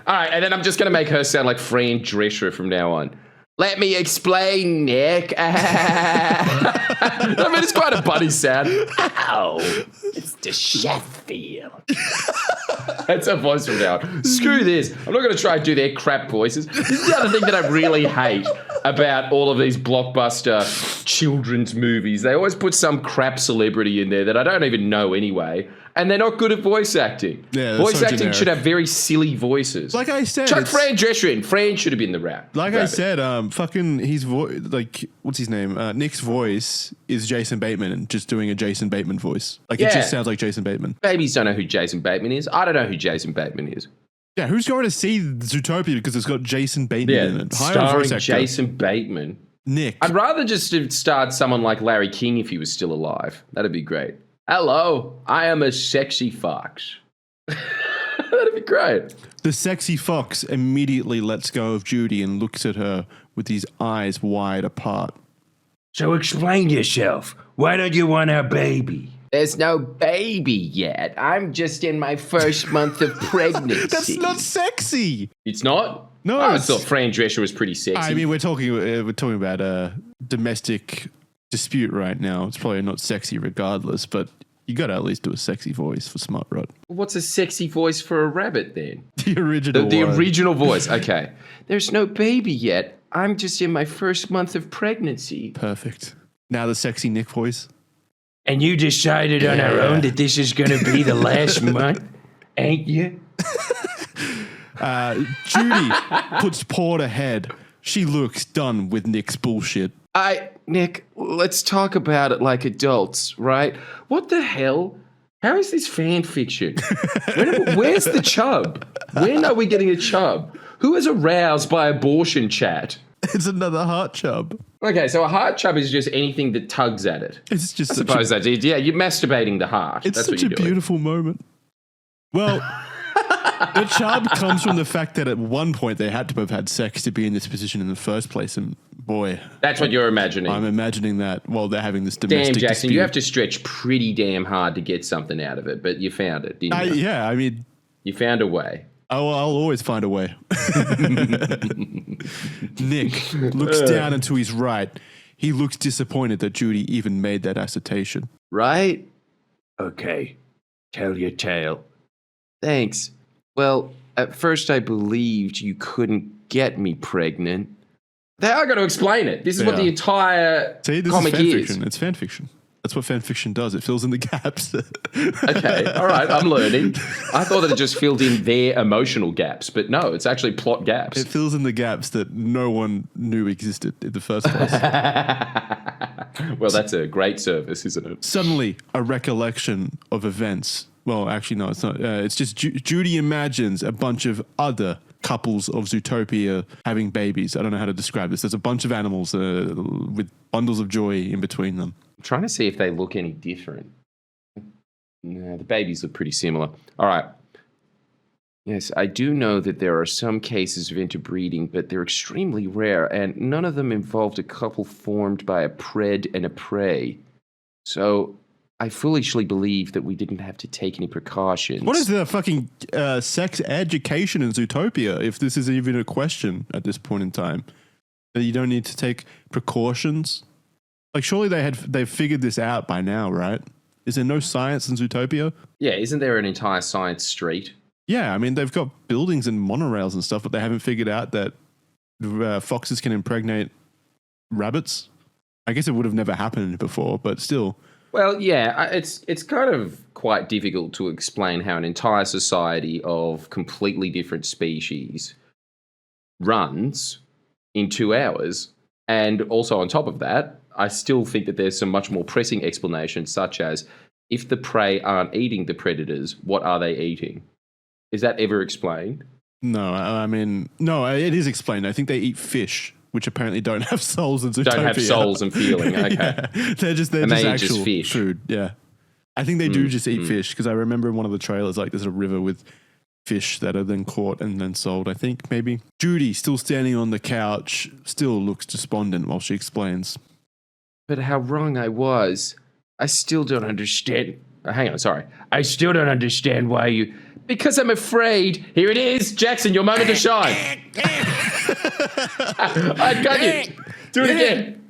S2: All right, and then I'm just going to make her sound like Fran Drescher from now on. Let me explain, Nick. I mean, it's quite a bunny sound.
S1: Oh, it's the Sheffield.
S2: That's her voice from now on. Screw this. I'm not going to try and do their crap voices. This is the other thing that I really hate about all of these blockbuster children's movies. They always put some crap celebrity in there that I don't even know anyway, and they're not good at voice acting.
S3: Yeah,
S2: voice
S3: so
S2: acting
S3: generic.
S2: should have very silly voices.
S3: Like I said,
S2: Chuck
S3: it's-
S2: Fran Drescher in. Fran should have been the rap.
S3: Like I said, fucking his voice, like, what's his name? Nick's voice is Jason Bateman and just doing a Jason Bateman voice. Like,
S2: Yeah.
S3: it just sounds like Jason Bateman.
S2: Babies don't know who Jason Bateman is. I don't know who Jason Bateman is.
S3: Yeah, who's going to see Zootopia because it's got Jason Bateman
S2: Yeah,
S3: in it? Hire a
S2: starring
S3: voice actor.
S2: Jason Bateman.
S3: Nick.
S2: I'd rather just have starred someone like Larry King if he was still alive. That'd be great. Hello, I am a sexy fox. That'd be great.
S3: The sexy fox immediately lets go of Judy and looks at her with his eyes wide apart.
S1: So explain yourself. Why don't you want our baby?
S2: There's no baby yet. I'm just in my first month of pregnancy.
S3: That's not sexy.
S2: It's not?
S3: No,
S2: I
S3: it's-
S2: thought Fran Drescher was pretty sexy.
S3: I mean, we're talking about a domestic dispute right now. It's probably not sexy regardless, but you got to at least do a sexy voice for SmutRot.
S2: What's a sexy voice for a rabbit then?
S3: The original
S2: The
S3: one.
S2: original voice. Okay. There's no baby yet. I'm just in my first month of pregnancy.
S3: Perfect. Now the sexy Nick voice.
S1: And you decided on our own that this is going to be the last month, ain't you?
S3: Judy puts paw to head. She looks done with Nick's bullshit.
S2: Nick, let's talk about it like adults, right? What the hell? How is this fan fiction? Where's the chub? When are we getting a chub? Who is aroused by abortion chat?
S3: It's another heart chub.
S2: Okay, so a heart chub is just anything that tugs at it.
S3: It's just
S2: I
S3: such
S2: suppose
S3: a,
S2: that's it. Yeah, you're masturbating the heart.
S3: it's
S2: That's
S3: such
S2: what
S3: a
S2: you're doing.
S3: beautiful moment. Well, the chub comes from the fact that at one point they had to have had sex to be in this position in the first place, and boy,
S2: That's what you're imagining.
S3: I'm imagining that while they're having this
S2: Damn,
S3: domestic
S2: Jackson,
S3: dispute.
S2: you have to stretch pretty damn hard to get something out of it, but you found it, didn't you?
S3: Yeah, I mean,
S2: You found a way.
S3: I'll always find a way. Nick looks down and to his right. He looks disappointed that Judy even made that assertion.
S2: Right?
S1: Okay, tell your tale.
S2: Thanks. Well, at first I believed you couldn't get me pregnant. They are going to explain it. This is what
S3: Yeah.
S2: the entire
S3: See, this
S2: comic
S3: is fan
S2: is.
S3: fiction. It's fan fiction. That's what fan fiction does. It fills in the gaps.
S2: Okay, all right, I'm learning. I thought that it just filled in their emotional gaps, but no, it's actually plot gaps.
S3: It fills in the gaps that no one knew existed in the first place.
S2: Well, that's a great service, isn't it?
S3: Suddenly, a recollection of events. Well, actually, no, it's not. It's just Judy imagines a bunch of other couples of Zootopia having babies. I don't know how to describe this. There's a bunch of animals with bundles of joy in between them.
S2: I'm trying to see if they look any different. No, the babies look pretty similar. All right. Yes, I do know that there are some cases of interbreeding, but they're extremely rare, and none of them involved a couple formed by a pred and a prey. So I foolishly believe that we didn't have to take any precautions.
S3: What is the fucking sex education in Zootopia, if this is even a question at this point in time? That you don't need to take precautions? Like, surely they've figured this out by now, right? Is there no science in Zootopia?
S2: Yeah, isn't there an entire science street?
S3: Yeah, I mean, they've got buildings and monorails and stuff, but they haven't figured out that foxes can impregnate rabbits. I guess it would have never happened before, but still.
S2: Well, yeah, it's kind of quite difficult to explain how an entire society of completely different species runs in 2 hours. And also on top of that, I still think that there's some much more pressing explanations, such as if the prey aren't eating the predators, what are they eating? Is that ever explained?
S3: No, I mean, no, it is explained. I think they eat fish, which apparently don't have souls in Zootopia.
S2: Don't have souls and feeling. Okay.
S3: Yeah. They're just
S2: And they eat
S3: actual
S2: just fish.
S3: food. Yeah. I think they do just eat fish because I remember in one of the trailers, like there's a river with fish that are then caught and then sold, I think, maybe. Judy, still standing on the couch, still looks despondent while she explains.
S2: But how wrong I was. I still don't understand. Hang on, sorry.
S1: I still don't understand why you.
S2: Because I'm afraid. Here it is. Jackson, your moment to shine. I got you. Do it again.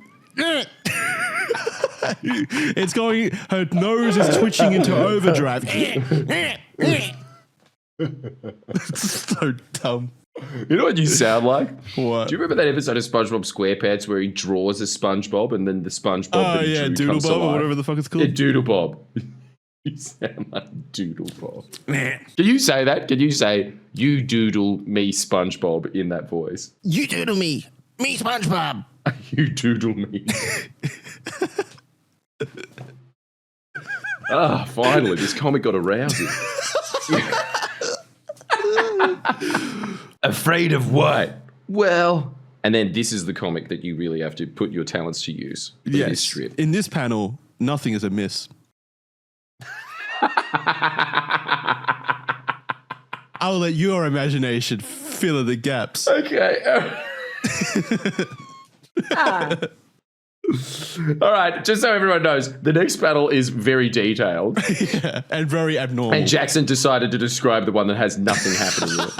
S3: It's going, her nose is twitching into overdrive. It's so dumb.
S2: You know what you sound like?
S3: What?
S2: Do you remember that episode of SpongeBob SquarePants where he draws a SpongeBob and then the SpongeBob that he drew comes
S3: Doodlebob or
S2: alive?
S3: whatever the fuck it's called.
S2: Yeah, Doodlebob. You sound like Doodlebob. Can you say that? Can you say, you doodle me SpongeBob in that voice?
S4: You doodle me SpongeBob.
S2: You doodle me. Finally, this comic got arousing.
S1: Afraid of what?
S2: Well, and then this is the comic that you really have to put your talents to use in this strip.
S3: In this panel, nothing is amiss. I'll let your imagination fill in the gaps.
S2: Okay. All right, just so everyone knows, the next panel is very detailed.
S3: Yeah, and very abnormal.
S2: And Jackson decided to describe the one that has nothing happening in it.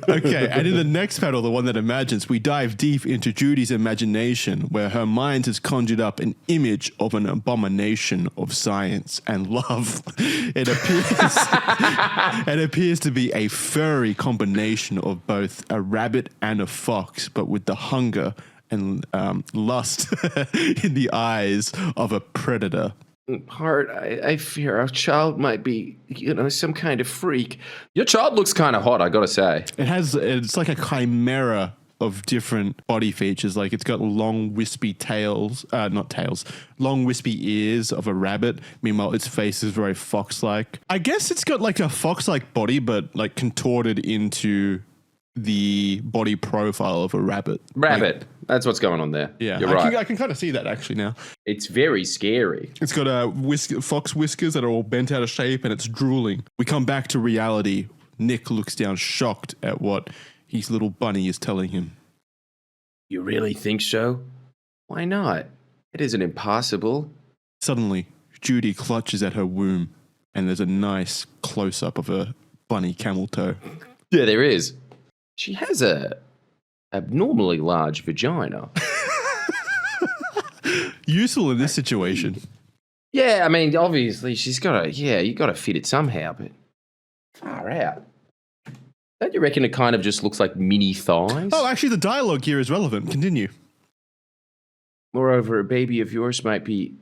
S3: Okay, and in the next panel, the one that imagines, we dive deep into Judy's imagination, where her mind has conjured up an image of an abomination of science and love. It appears to be a furry combination of both a rabbit and a fox, but with the hunger and lust in the eyes of a predator.
S2: Heart, I fear our child might be, some kind of freak. Your child looks kind of hot, I gotta say.
S3: It's like a chimera of different body features. Like it's got long wispy long wispy ears of a rabbit. Meanwhile, its face is very fox-like. I guess it's got like a fox-like body, but like contorted into the body profile of a rabbit.
S2: Rabbit. That's what's going on there.
S3: Yeah,
S2: You're right.
S3: I can kind of see that actually now.
S2: It's very scary.
S3: It's got fox whiskers that are all bent out of shape and it's drooling. We come back to reality. Nick looks down shocked at what his little bunny is telling him.
S1: You really think so?
S2: Why not? It isn't impossible.
S3: Suddenly, Judy clutches at her womb and there's a nice close-up of a bunny camel toe.
S2: Yeah, there is. She has a abnormally large vagina.
S3: Useful in this situation.
S2: Yeah, I mean, obviously she's got you got to fit it somehow, but far out. Don't you reckon it kind of just looks like mini thighs?
S3: Oh, actually, the dialogue here is relevant. Continue.
S2: Moreover, a baby of yours might be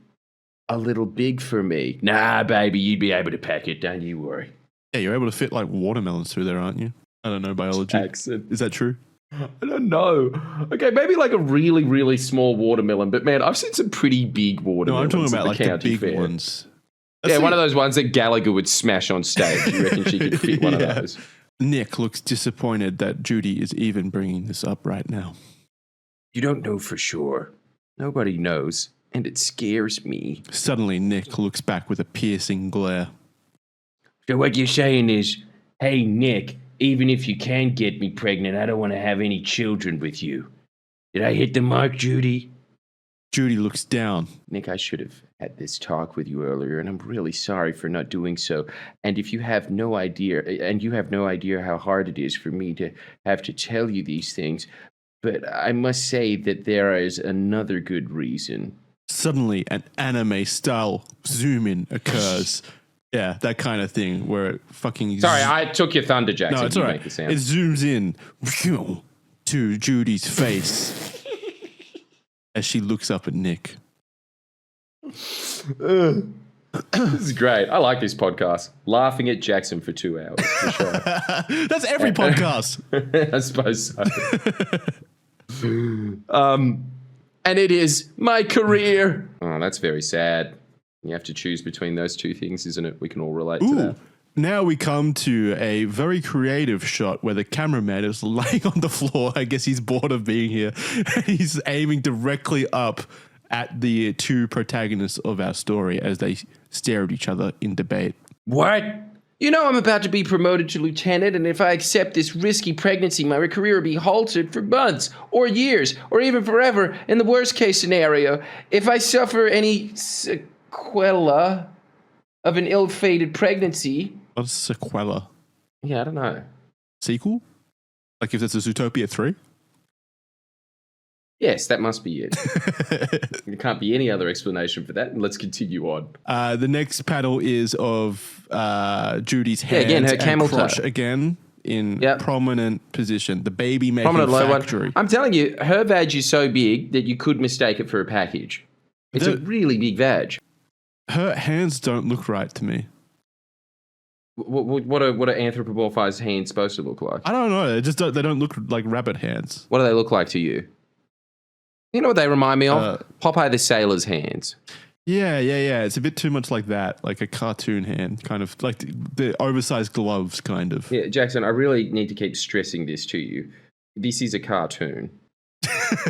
S2: a little big for me.
S1: Nah, baby, you'd be able to pack it, don't you worry.
S3: Yeah, you're able to fit like watermelons through there, aren't you? I don't know biology.
S2: Accent.
S3: Is that true?
S2: I don't know. Okay, maybe like a really, really small watermelon, but man, I've seen some pretty big
S3: No,
S2: watermelons.
S3: I'm talking about
S2: at
S3: like
S2: county
S3: the big
S2: fair.
S3: ones.
S2: Yeah, one of those ones that Gallagher would smash on stage. You reckon she could fit one of those?
S3: Nick looks disappointed that Judy is even bringing this up right now.
S1: You don't know for sure.
S2: Nobody knows, and it scares me.
S3: Suddenly, Nick looks back with a piercing glare.
S1: So what you're saying is, hey, Nick, even if you can get me pregnant, I don't want to have any children with you. Did I hit the mark, Judy?
S3: Judy looks down.
S2: Nick, I should have had this talk with you earlier, and I'm really sorry for not doing so. And if you have no idea, how hard it is for me to have to tell you these things, but I must say that there is another good reason.
S3: Suddenly, an anime-style zoom-in occurs. Yeah, that kind of thing where it fucking...
S2: Sorry, I took your thunder, Jackson.
S3: No, it's
S2: You
S3: all right.
S2: make the sound.
S3: It zooms in to Judy's face as she looks up at Nick.
S2: This is great. I like this podcast. Laughing at Jackson for 2 hours, for sure.
S3: That's every podcast.
S2: I suppose so. And it is my career. Oh, that's very sad. You have to choose between those two things, isn't it? We can all relate to
S3: Ooh,
S2: that.
S3: now we come to a very creative shot where the cameraman is laying on the floor. I guess he's bored of being here. He's aiming directly up at the two protagonists of our story as they stare at each other in debate.
S1: What?
S2: You know I'm about to be promoted to lieutenant, and if I accept this risky pregnancy, my career will be halted for months or years or even forever in the worst case scenario. If I suffer any sequela of an ill-fated pregnancy...
S3: What's sequela?
S2: Yeah, I don't know.
S3: Sequel? Like if it's a Zootopia 3?
S2: Yes, that must be it. There can't be any other explanation for that. Let's continue on.
S3: The next panel is of Judy's hands
S2: again, her
S3: and
S2: camel
S3: crotch
S2: toe.
S3: again in prominent position. The baby making
S2: Prominent low one.
S3: factory.
S2: I'm telling you, her vag is so big that you could mistake it for a package. It's a really big vag.
S3: Her hands don't look right to me.
S2: What are anthropomorphized hands supposed to look like?
S3: I don't know. They don't look like rabbit hands.
S2: What do they look like to you? You know what they remind me of? Popeye the Sailor's hands.
S3: Yeah. It's a bit too much like that, like a cartoon hand, kind of like the oversized gloves, kind of.
S2: Yeah, Jackson, I really need to keep stressing this to you. This is a cartoon.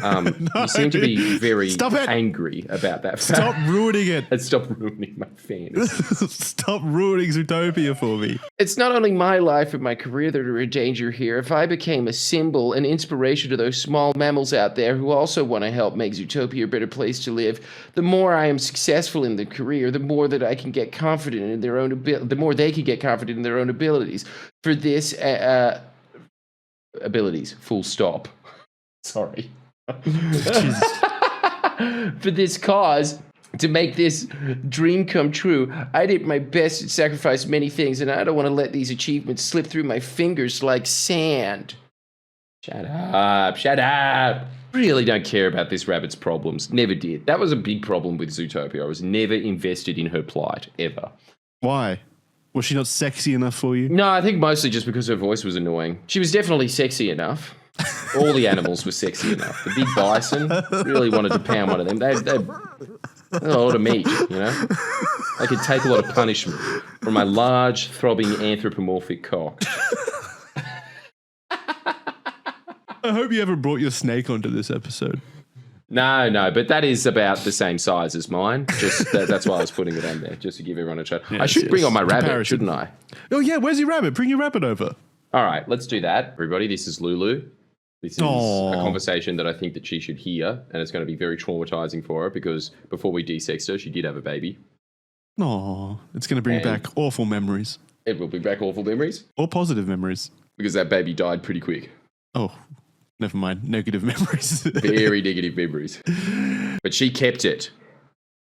S2: You seem to be very angry about that fact.
S3: Stop ruining it.
S2: And stop ruining my fantasy.
S3: Stop ruining Zootopia for me.
S2: It's not only my life and my career that are in danger here. If I became a symbol, an inspiration to those small mammals out there who also want to help make Zootopia a better place to live, the more I am successful in the career, the more that I can get confident in their own the more they can get confident in their own abilities. For this, abilities, full stop. Sorry. For this cause, to make this dream come true, I did my best and sacrificed many things, and I don't want to let these achievements slip through my fingers like sand. Shut up. Really don't care about this rabbit's problems. Never did. That was a big problem with Zootopia. I was never invested in her plight, ever.
S3: Why? Was she not sexy enough for you?
S2: No, I think mostly just because her voice was annoying. She was definitely sexy enough. All the animals were sexy enough. The big bison really wanted to pound one of them. They're a lot of meat, you know? They could take a lot of punishment from my large, throbbing, anthropomorphic cock.
S3: I hope you haven't brought your snake onto this episode.
S2: No, but that is about the same size as mine. Just that's why I was putting it on there, just to give everyone a try.
S3: Yes,
S2: I should bring on my rabbit,
S3: Comparison.
S2: shouldn't I?
S3: Oh, yeah, where's your rabbit? Bring your rabbit over.
S2: All right, let's do that. Everybody, this is Lulu. This is a conversation that I think that she should hear, and it's going to be very traumatizing for her because before we de-sexed her, she did have a baby.
S3: No, it's going to bring back awful memories.
S2: It will bring back awful memories.
S3: Or positive memories.
S2: Because that baby died pretty quick.
S3: Oh, never mind. Negative memories.
S2: Very negative memories. But she kept it.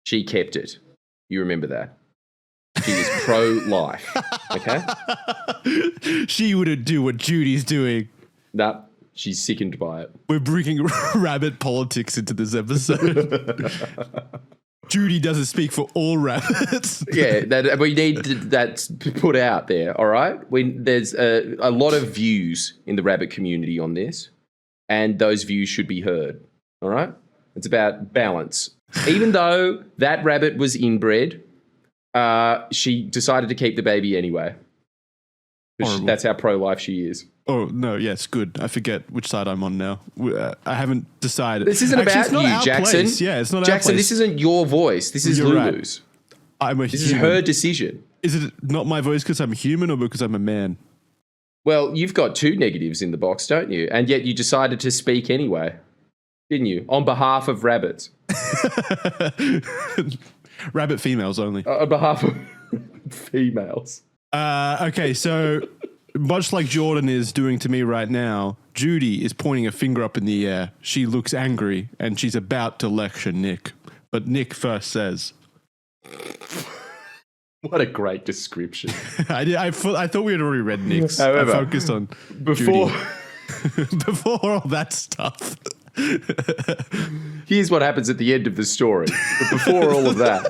S2: She kept it. You remember that. She was pro-life. Okay?
S3: She wouldn't do what Judy's doing.
S2: Nah, she's sickened by it.
S3: We're bringing rabbit politics into this episode. Judy doesn't speak for all rabbits.
S2: Yeah, we need that put out there, all right? There's a lot of views in the rabbit community on this, and those views should be heard, all right? It's about balance. Even though that rabbit was inbred, she decided to keep the baby anyway. That's how pro-life she is.
S3: Oh, no, yes, good. I forget which side I'm on now. I haven't decided.
S2: This isn't about you, Jackson.
S3: Place. Yeah, it's not
S2: Jackson,
S3: our place.
S2: this isn't your voice. This is Lulu's.
S3: Right.
S2: This is her decision.
S3: Is it not my voice because I'm human or because I'm a man?
S2: Well, you've got two negatives in the box, don't you? And yet you decided to speak anyway, didn't you? On behalf of rabbits.
S3: Rabbit females only.
S2: On behalf of females.
S3: Okay, so much like Jordan is doing to me right now, Judy is pointing a finger up in the air. She looks angry, and she's about to lecture Nick. But Nick first says...
S2: What a great description.
S3: I thought we had already read Nick's.
S2: However,
S3: I focused on
S2: before
S3: before all that stuff.
S2: Here's what happens at the end of the story. But before all of that...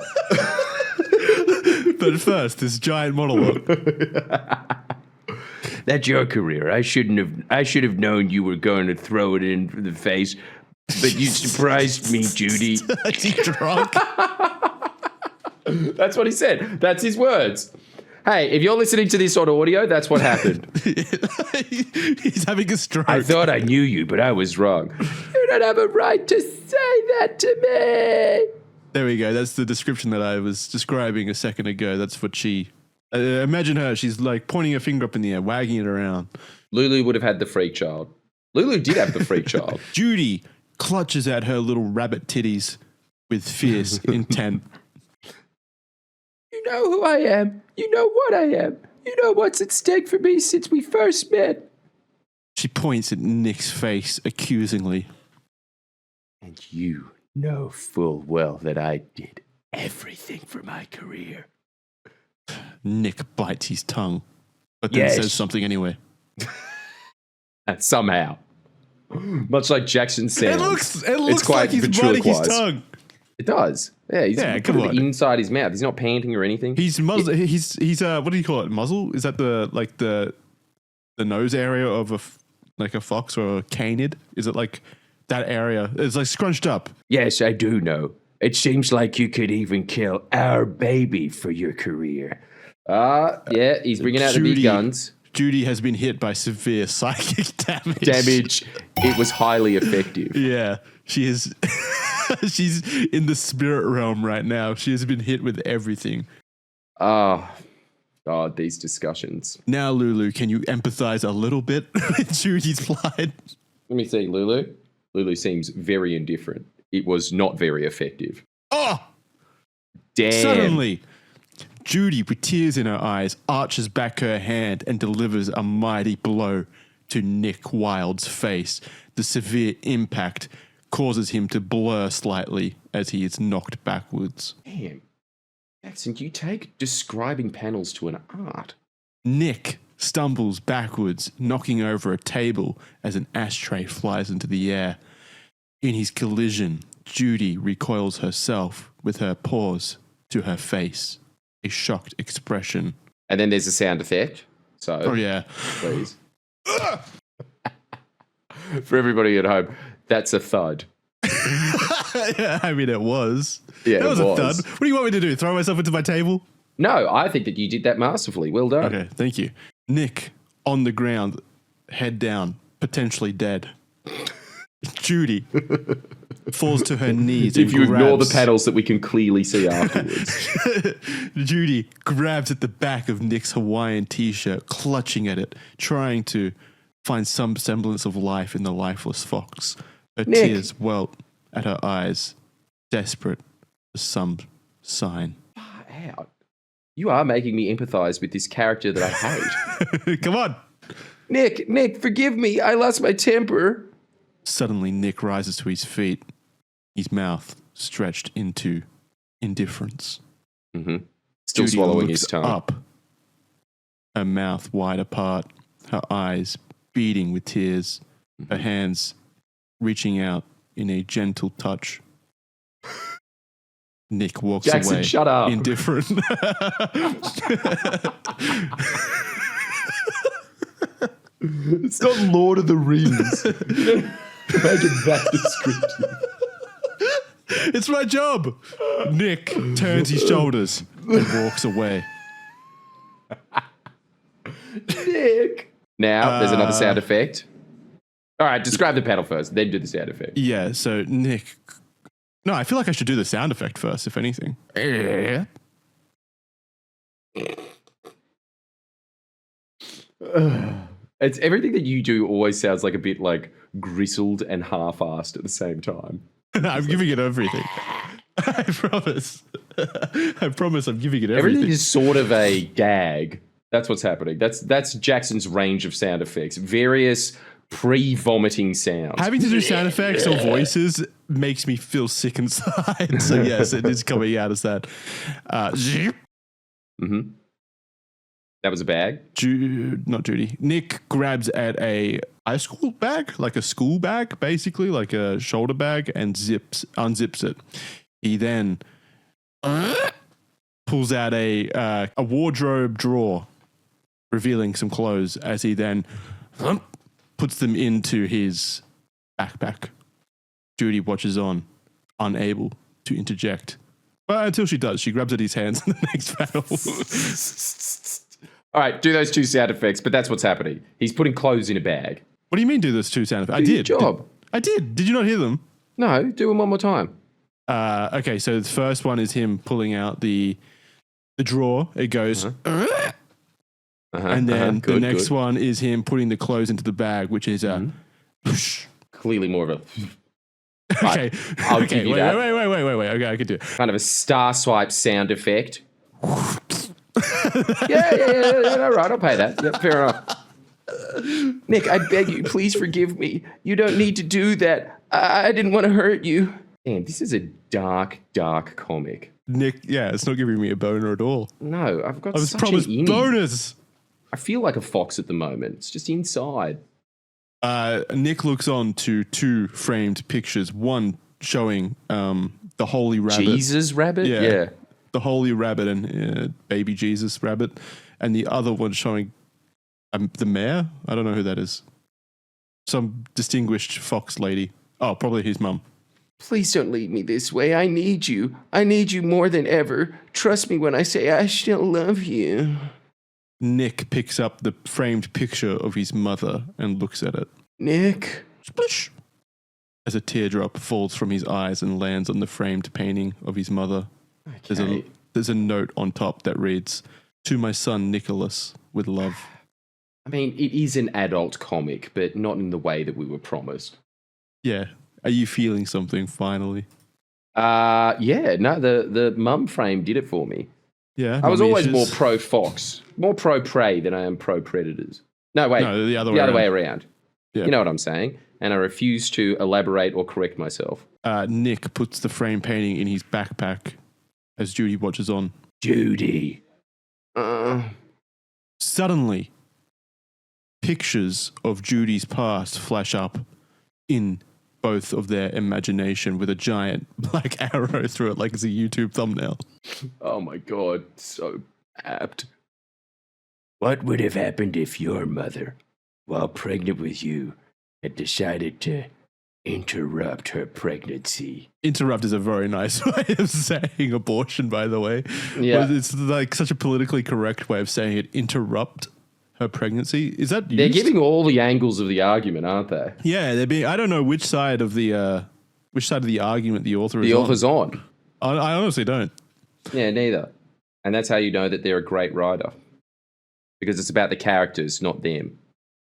S3: But first, this giant monologue.
S1: That's your career. I should have known you were going to throw it in the face, but you surprised me, Judy.
S3: Is he drunk?
S2: That's what he said. That's his words. Hey, if you're listening to this on audio, that's what happened.
S3: He's having a stroke.
S1: I thought I knew you, but I was wrong. You don't have a right to say that to me.
S3: There we go. That's the description that I was describing a second ago. That's what she... imagine her. She's like pointing her finger up in the air, wagging it around.
S2: Lulu would have had the freak child. Lulu did have the freak child.
S3: Judy clutches at her little rabbit titties with fierce intent.
S1: You know who I am. You know what I am. You know what's at stake for me since we first met.
S3: She points at Nick's face accusingly.
S1: And you know full well that I did everything for my career.
S3: Nick bites his tongue, but then
S1: Yes.
S3: says something anyway.
S2: And somehow, much like Jackson sounds,
S3: It looks
S2: quite
S3: like he's biting his
S2: ventriloquized.
S3: tongue.
S2: It does. Yeah, he's
S3: Yeah,
S2: put
S3: come
S2: it
S3: on.
S2: inside his mouth. He's not panting or anything.
S3: He's what do you call it? Muzzle? Is that the nose area of a fox or a canid? Is it like that area? It's like scrunched up.
S1: Yes, I do know. It seems like you could even kill our baby for your career.
S2: Yeah, he's bringing out the
S3: Judy.
S2: big guns.
S3: Judy has been hit by severe psychic damage.
S2: It was highly effective.
S3: Yeah, she is. She's in the spirit realm right now. She has been hit with everything.
S2: Oh, God, these discussions.
S3: Now, Lulu, can you empathize a little bit with Judy's plight?
S2: Let me see, Lulu. Lulu seems very indifferent. It was not very effective.
S3: Oh!
S2: Damn.
S3: Suddenly, Judy, with tears in her eyes, arches back her hand and delivers a mighty blow to Nick Wilde's face. The severe impact causes him to blur slightly as he is knocked backwards.
S2: Damn. Jackson, you take describing panels to an art.
S3: Nick stumbles backwards, knocking over a table as an ashtray flies into the air. In his collision, Judy recoils herself with her paws to her face, a shocked expression.
S2: And then there's a sound effect. So,
S3: Oh, yeah.
S2: please. For everybody at home, that's a thud.
S3: I mean, it was.
S2: Yeah,
S3: that was
S2: it
S3: a
S2: was.
S3: thud. What do you want me to do? Throw myself into my table?
S2: No, I think that you did that masterfully. Well done.
S3: Okay, thank you. Nick, on the ground, head down, potentially dead. Judy falls to her knees
S2: If
S3: and
S2: you ignore the
S3: grabs-
S2: panels that we can clearly see afterwards.
S3: Judy grabs at the back of Nick's Hawaiian t-shirt, clutching at it, trying to find some semblance of life in the lifeless fox. Her
S2: Nick.
S3: tears welt at her eyes, desperate for some sign.
S2: Far out. You are making me empathize with this character that I hate.
S3: Come on!
S2: Nick, forgive me. I lost my temper.
S3: Suddenly, Nick rises to his feet, his mouth stretched into indifference.
S2: Mm-hmm. Still
S3: Judy
S2: swallowing
S3: looks
S2: his tongue.
S3: up, her mouth wide apart, her eyes beating with tears, her hands reaching out in a gentle touch. Nick walks
S2: Jackson,
S3: away.
S2: shut up.
S3: Indifferent.
S2: It's not Lord of the Rings. Make it that descriptive.
S3: It's my job. Nick turns his shoulders and walks away.
S2: Nick. Now, there's another sound effect. All right, describe the panel first, then do the sound effect.
S3: Yeah, so Nick... No, I feel like I should do the sound effect first, if anything.
S2: It's everything that you do always sounds like a bit like gristled and half-assed at the same time.
S3: I'm giving it everything. I promise. I promise I'm giving it
S2: Everything
S3: everything.
S2: is sort of a gag. That's what's happening. That's Jackson's range of sound effects. Various pre-vomiting sounds.
S3: Having to do sound effects or voices makes me feel sick inside. So yes, it is coming out as that.
S2: Mm-hmm. That was a bag.
S3: Not Judy. Nick grabs at a high school bag, like a school bag, basically, like a shoulder bag, and unzips it. He then pulls out a wardrobe drawer, revealing some clothes, as he then puts them into his backpack. Judy watches on, unable to interject Well, until she does. She grabs at his hands in the next panel.
S2: All right, do those 2 sound effects, but that's what's happening. He's putting clothes in a bag.
S3: What do you mean do those 2 sound effects? I
S2: Do your
S3: did.
S2: job.
S3: I did. Did you not hear them?
S2: No, do them one more time.
S3: Okay, so the first one is him pulling out the drawer. It goes... and then the next one is him putting the clothes into the bag, which is
S2: Clearly more of a...
S3: Okay.
S2: I'll give you that.
S3: Wait. Okay, I could do it.
S2: Kind of a star swipe sound effect. Yeah. All right, I'll pay that. Yep, fair enough. Nick, I beg you, please forgive me. You don't need to do that. I didn't want to hurt you. Damn, this is a dark, dark comic.
S3: Nick, yeah, it's not giving me a boner at all.
S2: No, I've got
S3: I was
S2: such
S3: promised
S2: an innie.
S3: bonus.
S2: I feel like a fox at the moment. It's just inside.
S3: Nick looks on to 2 framed pictures. One showing the holy rabbit.
S2: Jesus rabbit? Yeah.
S3: The holy rabbit and baby Jesus rabbit. And the other one showing the mayor? I don't know who that is. Some distinguished fox lady. Oh, probably his mum.
S2: Please don't leave me this way. I need you. I need you more than ever. Trust me when I say I still love you.
S3: Nick picks up the framed picture of his mother and looks at it.
S2: Nick.
S3: Splish! As a teardrop falls from his eyes and lands on the framed painting of his mother.
S2: Okay.
S3: There's a note on top that reads, "To my son Nicholas, with love."
S2: I mean, it is an adult comic, but not in the way that we were promised.
S3: Yeah. Are you feeling something finally?
S2: Yeah. No, the mum frame did it for me.
S3: Yeah.
S2: I was always
S3: Mamishes.
S2: more pro fox, more pro prey than I am pro predators. No, wait.
S3: No, the other
S2: way around.
S3: Yeah.
S2: You know what I'm saying? And I refuse to elaborate or correct myself.
S3: Nick puts the frame painting in his backpack as Judy watches on.
S1: Judy.
S3: Suddenly, pictures of Judy's past flash up in both of their imagination with a giant black arrow through it like it's a YouTube thumbnail.
S2: Oh my God. So apt.
S1: What would have happened if your mother, while pregnant with you, had decided to interrupt her pregnancy?
S3: Interrupt is a very nice way of saying abortion, by the way.
S2: Yeah.
S3: But it's like such a politically correct way of saying it. Interrupt her pregnancy. Is that used?
S2: They're giving all the angles of the argument, aren't they?
S3: Yeah, they're being. I don't know which side of the argument the author is.
S2: The author's on.
S3: I honestly don't.
S2: Yeah, neither. And that's how you know that they're a great writer. Because it's about the characters, not them.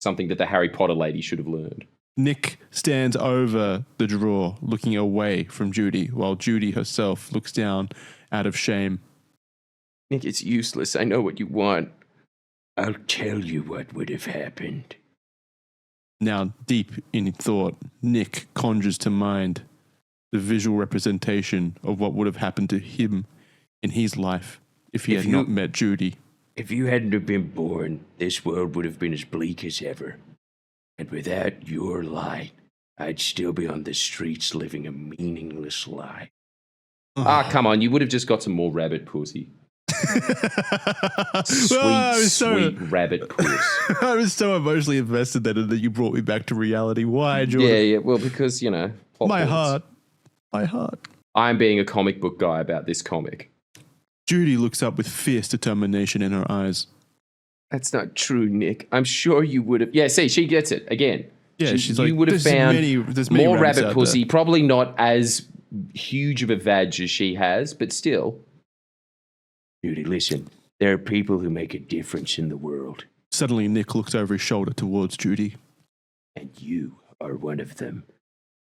S2: Something that the Harry Potter lady should have learned.
S3: Nick stands over the drawer, looking away from Judy, while Judy herself looks down out of shame.
S2: Nick, it's useless. I know what you want.
S1: I'll tell you what would have happened.
S3: Now, deep in thought, Nick conjures to mind the visual representation of what would have happened to him in his life if he had not met Judy.
S1: If you hadn't have been born, this world would have been as bleak as ever. And without your light, I'd still be on the streets living a meaningless life.
S2: Come on. You would have just got some more rabbit pussy. Sweet rabbit puss.
S3: I was so emotionally invested that you brought me back to reality. Why, Jordan?
S2: Yeah. Well, because,
S3: My heart.
S2: I'm being a comic book guy about this comic.
S3: Judy looks up with fierce determination in her eyes.
S2: That's not true, Nick. I'm sure you would have. Yeah, see, she gets it again.
S3: Yeah, she's like,
S2: you would have found
S3: there's many
S2: more
S3: rabbits
S2: rabbit
S3: out
S2: pussy.
S3: there.
S2: Probably not as huge of a vag as she has, but still.
S1: Judy, listen. There are people who make a difference in the world.
S3: Suddenly, Nick looks over his shoulder towards Judy.
S1: And you are one of them.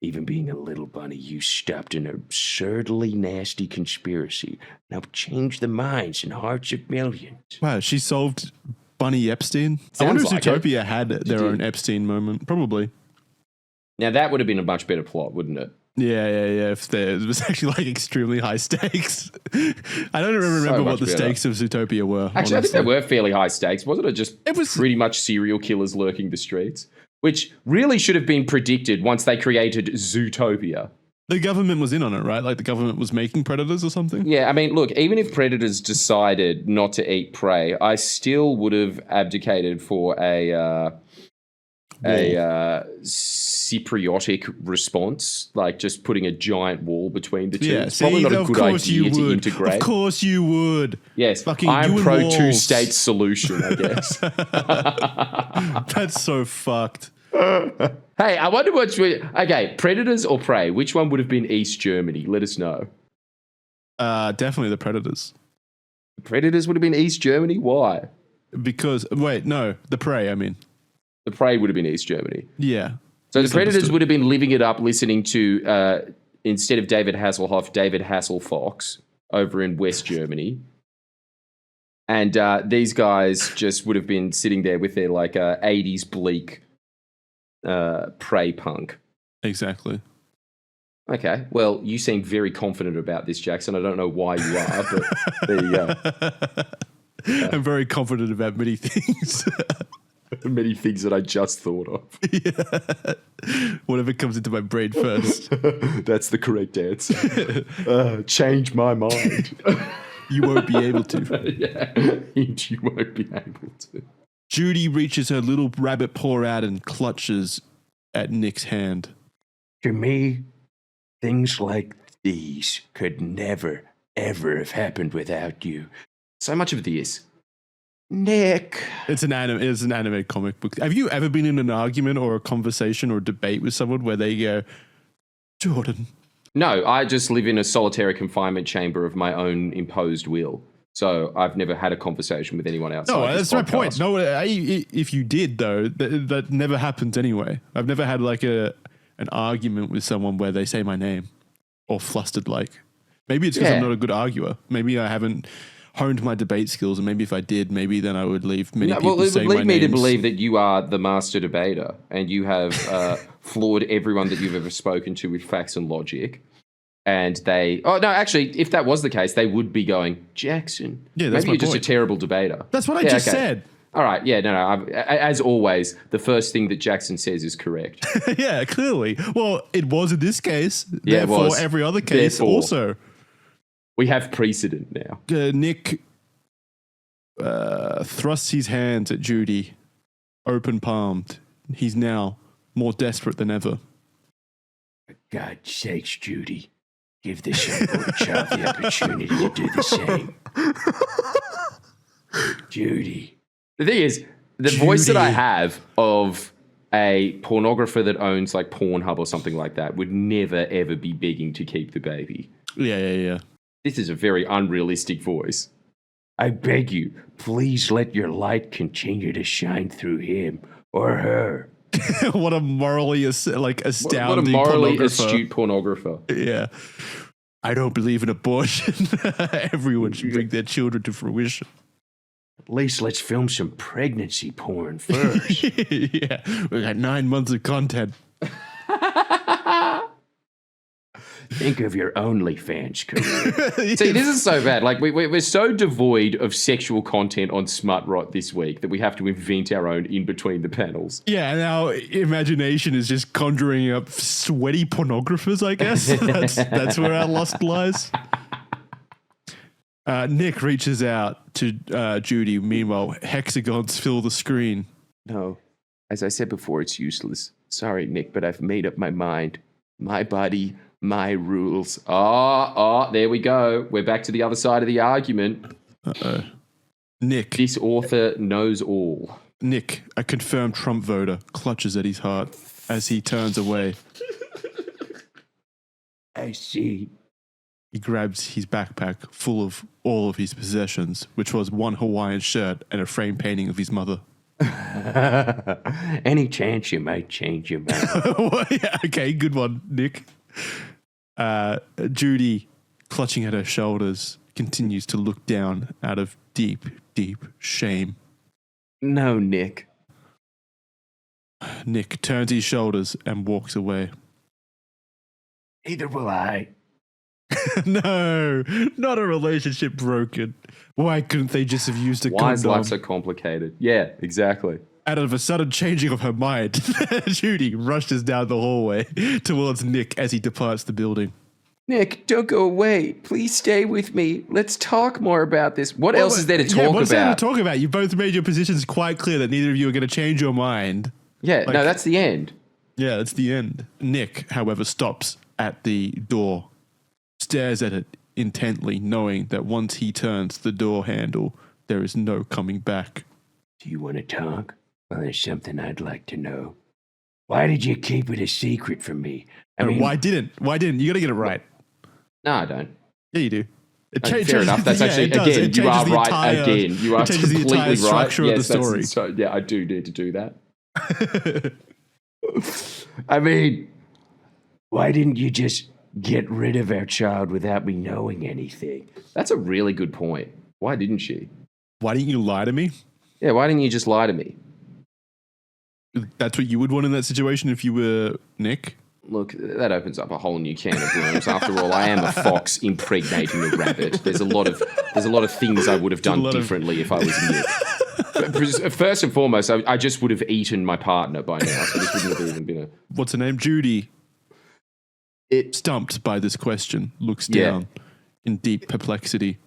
S1: Even being a little bunny, you stopped an absurdly nasty conspiracy. Now change the minds and hearts of millions.
S3: Wow, she solved Bunny Epstein?
S2: Sounds
S3: I wonder if
S2: like
S3: Zootopia had their
S2: did.
S3: own Epstein moment. Probably.
S2: Now, that would have been a much better plot, wouldn't it?
S3: Yeah. If there was actually like extremely high stakes. I don't remember
S2: much
S3: what the
S2: better.
S3: stakes of Zootopia were.
S2: Actually, I think
S3: honestly.
S2: they were fairly high stakes. Wasn't it just pretty much serial killers lurking the streets? Which really should have been predicted once they created Zootopia.
S3: The government was in on it, right? Like the government was making predators or something?
S2: Yeah, I mean, look, even if predators decided not to eat prey, I still would have abdicated for a Cypriotic response, like just putting a giant wall between the two.
S3: Yeah,
S2: It's probably not a good idea to integrate.
S3: Of course you would.
S2: Yes,
S3: Fucking
S2: I'm
S3: you and
S2: pro
S3: walls.
S2: two-state solution, I guess.
S3: That's so fucked.
S2: Hey, I wonder okay, Predators or Prey? Which one would have been East Germany? Let us know.
S3: Definitely the Predators.
S2: Predators would have been East Germany? Why?
S3: Because, the Prey, I mean.
S2: The Prey would have been East Germany.
S3: Yeah.
S2: So the Predators would have been living it up, listening to, instead of David Hasselhoff, David Hasselfox over in West Germany. And these guys just would have been sitting there with their, 80s bleak Prey punk.
S3: Exactly.
S2: Okay, well, you seem very confident about this, Jackson. I don't know why you are, but there you go.
S3: I'm very confident about many things.
S2: Many things that I just thought of.
S3: Yeah. Whatever comes into my brain first.
S2: That's the correct answer. Change my mind.
S3: You won't be able to.
S2: Yeah, you won't be able to.
S3: Judy reaches her little rabbit paw out and clutches at Nick's hand.
S1: To me, things like these could never, ever have happened without you.
S2: So much of this.
S1: Nick.
S3: It's an animated comic book. Have you ever been in an argument or a conversation or a debate with someone where they go, Jordan?
S2: No, I just live in a solitary confinement chamber of my own imposed will. So I've never had a conversation with anyone else.
S3: No, that's my point. No, if you did, though, that never happens anyway. I've never had an argument with someone where they say my name or flustered like. Maybe it's because I'm not a good arguer. Maybe I haven't honed my debate skills, and maybe if I did, maybe then I would leave many people saying my names.
S2: Lead me to believe that you are the master debater and you have floored everyone that you've ever spoken to with facts and logic. And if that was the case, they would be going, Jackson.
S3: Yeah, that's
S2: maybe
S3: my
S2: you're just
S3: point.
S2: a terrible debater.
S3: That's what I just said.
S2: All right, yeah, no. As always, the first thing that Jackson says is correct.
S3: Yeah, clearly. Well, it was in this case.
S2: Yeah, it
S3: therefore,
S2: was.
S3: every other case
S2: Therefore.
S3: also.
S2: We have precedent now.
S3: Nick thrusts his hands at Judy, open-palmed. He's now more desperate than ever.
S1: For God's sakes, Judy. Give this young boy child the opportunity to do the same. Judy.
S2: The thing is, the voice that I have of a pornographer that owns like Pornhub or something like that would never, ever be begging to keep the baby.
S3: Yeah.
S2: This is a very unrealistic voice.
S1: I beg you, please let your light continue to shine through him or her.
S3: What a morally astounding
S2: What a morally
S3: pornographer.
S2: astute pornographer.
S3: Yeah. I don't believe in abortion. Everyone should bring their children to fruition.
S1: At least let's film some pregnancy porn first.
S3: Yeah. We got 9 months of content.
S1: Think of your OnlyFans career.
S2: See, this is so bad. Like, we're so devoid of sexual content on SmutRot this week that we have to invent our own in between the panels.
S3: Yeah, and our imagination is just conjuring up sweaty pornographers, I guess. That's where our lust lies. Nick reaches out to Judy. Meanwhile, hexagons fill the screen.
S1: No, as I said before, it's useless. Sorry, Nick, but I've made up my mind. My body, my rules.
S2: Oh, there we go. We're back to the other side of the argument.
S3: Uh-oh. Nick.
S2: This author knows all.
S3: Nick, a confirmed Trump voter, clutches at his heart as he turns away.
S1: I see.
S3: He grabs his backpack full of all of his possessions, which was one Hawaiian shirt and a frame painting of his mother.
S1: Any chance you might change your mind?
S3: Yeah, okay, good one, Nick. Judy, clutching at her shoulders, continues to look down out of deep, deep shame.
S1: No, Nick.
S3: Nick turns his shoulders and walks away.
S1: Neither will I.
S3: No, not a relationship broken. Why couldn't they just have used a
S2: Why is
S3: condom?
S2: life so complicated? Yeah, exactly.
S3: Out of a sudden changing of her mind, Judy rushes down the hallway towards Nick as he departs the building.
S1: Nick, don't go away. Please stay with me. Let's talk more about this.
S2: What else is there to talk
S3: what's there
S2: about?
S3: to talk about? You both made your positions quite clear that neither of you are going to change your mind.
S2: Yeah,
S3: Like-
S2: no, that's the end.
S3: Yeah, that's the end. Nick, however, stops at the door, stares at it intently, knowing that once he turns the door handle, there is no coming back.
S1: Do you want to talk? Well, there's something I'd like to know. Why did you keep it a secret from me?
S3: Why didn't? You got to get it right.
S2: No, I don't.
S3: Yeah, you do.
S2: Fair enough. That's actually, again, you are right again. You are
S3: changes the
S2: completely
S3: entire
S2: right.
S3: structure of the
S2: Yes,
S3: story.
S2: so, yeah, I do need to do that.
S1: I mean, why didn't you just get rid of our child without me knowing anything?
S2: That's a really good point. Why didn't she?
S3: Why didn't you lie to me?
S2: Yeah, why didn't you just lie to me?
S3: That's what you would want in that situation if you were Nick.
S2: Look, that opens up a whole new can of worms. After all, I am a fox impregnating a rabbit. There's a lot of things I would have done differently if I was Nick. First and foremost, I just would have eaten my partner by now, so this wouldn't have even been a...
S3: What's her name? Judy. Stumped by this question, looks
S2: Yeah.
S3: down in deep perplexity.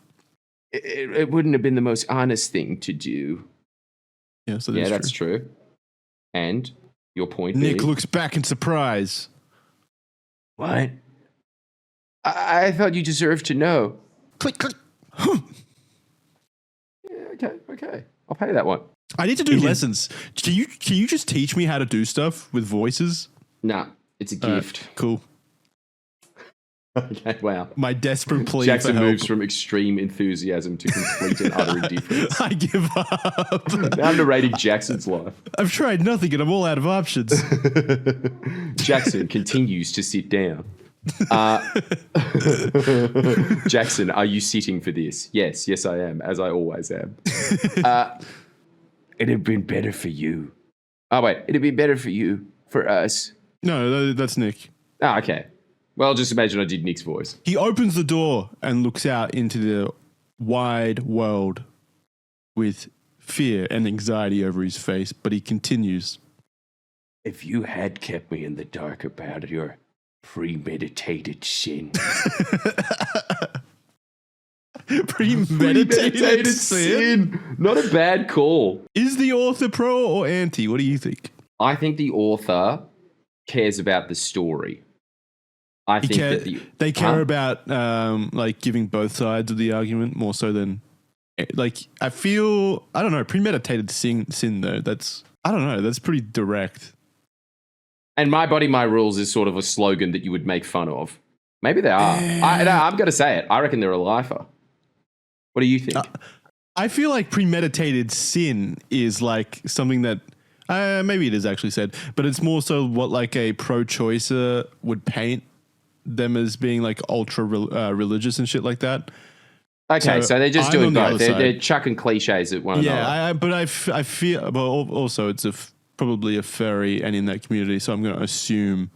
S2: It wouldn't have been the most honest thing to do.
S3: Yeah, so
S2: Yeah,
S3: that's
S2: that's
S3: true.
S2: true. And your point
S3: Nick
S2: being,
S3: looks back in surprise.
S1: What?
S2: I thought you deserved to know.
S3: Click, click.
S2: Yeah, okay. I'll pay that one.
S3: I need to do lessons. Can you just teach me how to do stuff with voices?
S2: Nah, it's a gift.
S3: Cool.
S2: Okay, wow.
S3: My desperate plea
S2: Jackson
S3: for help.
S2: moves from extreme enthusiasm to complete and utter indifference.
S3: I give up.
S2: Now I'm narrating Jackson's life.
S3: I've tried nothing and I'm all out of options.
S2: Jackson continues to sit down. Jackson, are you sitting for this? Yes, I am, as I always am.
S1: It'd have been better for you.
S2: Oh, wait, it'd be better for you, for us.
S3: No, that's Nick.
S2: Oh, okay. Well, just imagine I did Nick's voice.
S3: He opens the door and looks out into the wide world with fear and anxiety over his face, but he continues.
S1: If you had kept me in the dark about your premeditated sin,
S3: Premeditated sin?
S2: Not a bad call.
S3: Is the author pro or anti? What do you think?
S2: I think the author cares about the story. I think that
S3: they care about like giving both sides of the argument more so than like I don't know, premeditated sin though. That's pretty direct.
S2: And my body, my rules is sort of a slogan that you would make fun of. Maybe they are. I'm going to say it. I reckon they're a lifer. What do you think?
S3: I feel like premeditated sin is like something that maybe it is actually said, but it's more so what like a pro-choicer would paint them as being like ultra religious and shit like that.
S2: Okay, so they're just
S3: I'm
S2: doing
S3: on the
S2: both.
S3: other side.
S2: They're chucking cliches at one another.
S3: Yeah, but I feel, but also it's probably a furry and in that community, so I'm going to assume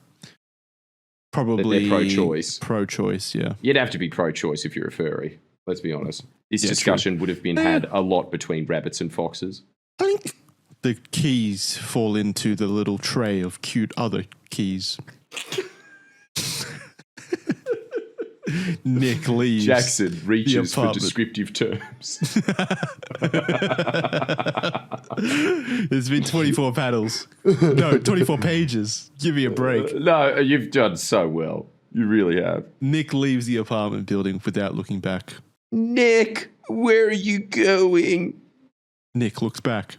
S3: probably
S2: they're pro-choice.
S3: Pro-choice, yeah.
S2: You'd have to be pro-choice if you're a furry. Let's be honest. This
S3: Yeah,
S2: discussion would have been had a lot between rabbits and foxes.
S3: The keys fall into the little tray of cute other keys. Nick leaves.
S2: Jackson reaches for
S3: apartment.
S2: descriptive terms.
S3: There's been 24 paddles. No, 24 pages. Give me a break.
S2: No, you've done so well. You really have.
S3: Nick leaves the apartment building without looking back.
S2: Nick, where are you going?
S3: Nick looks back.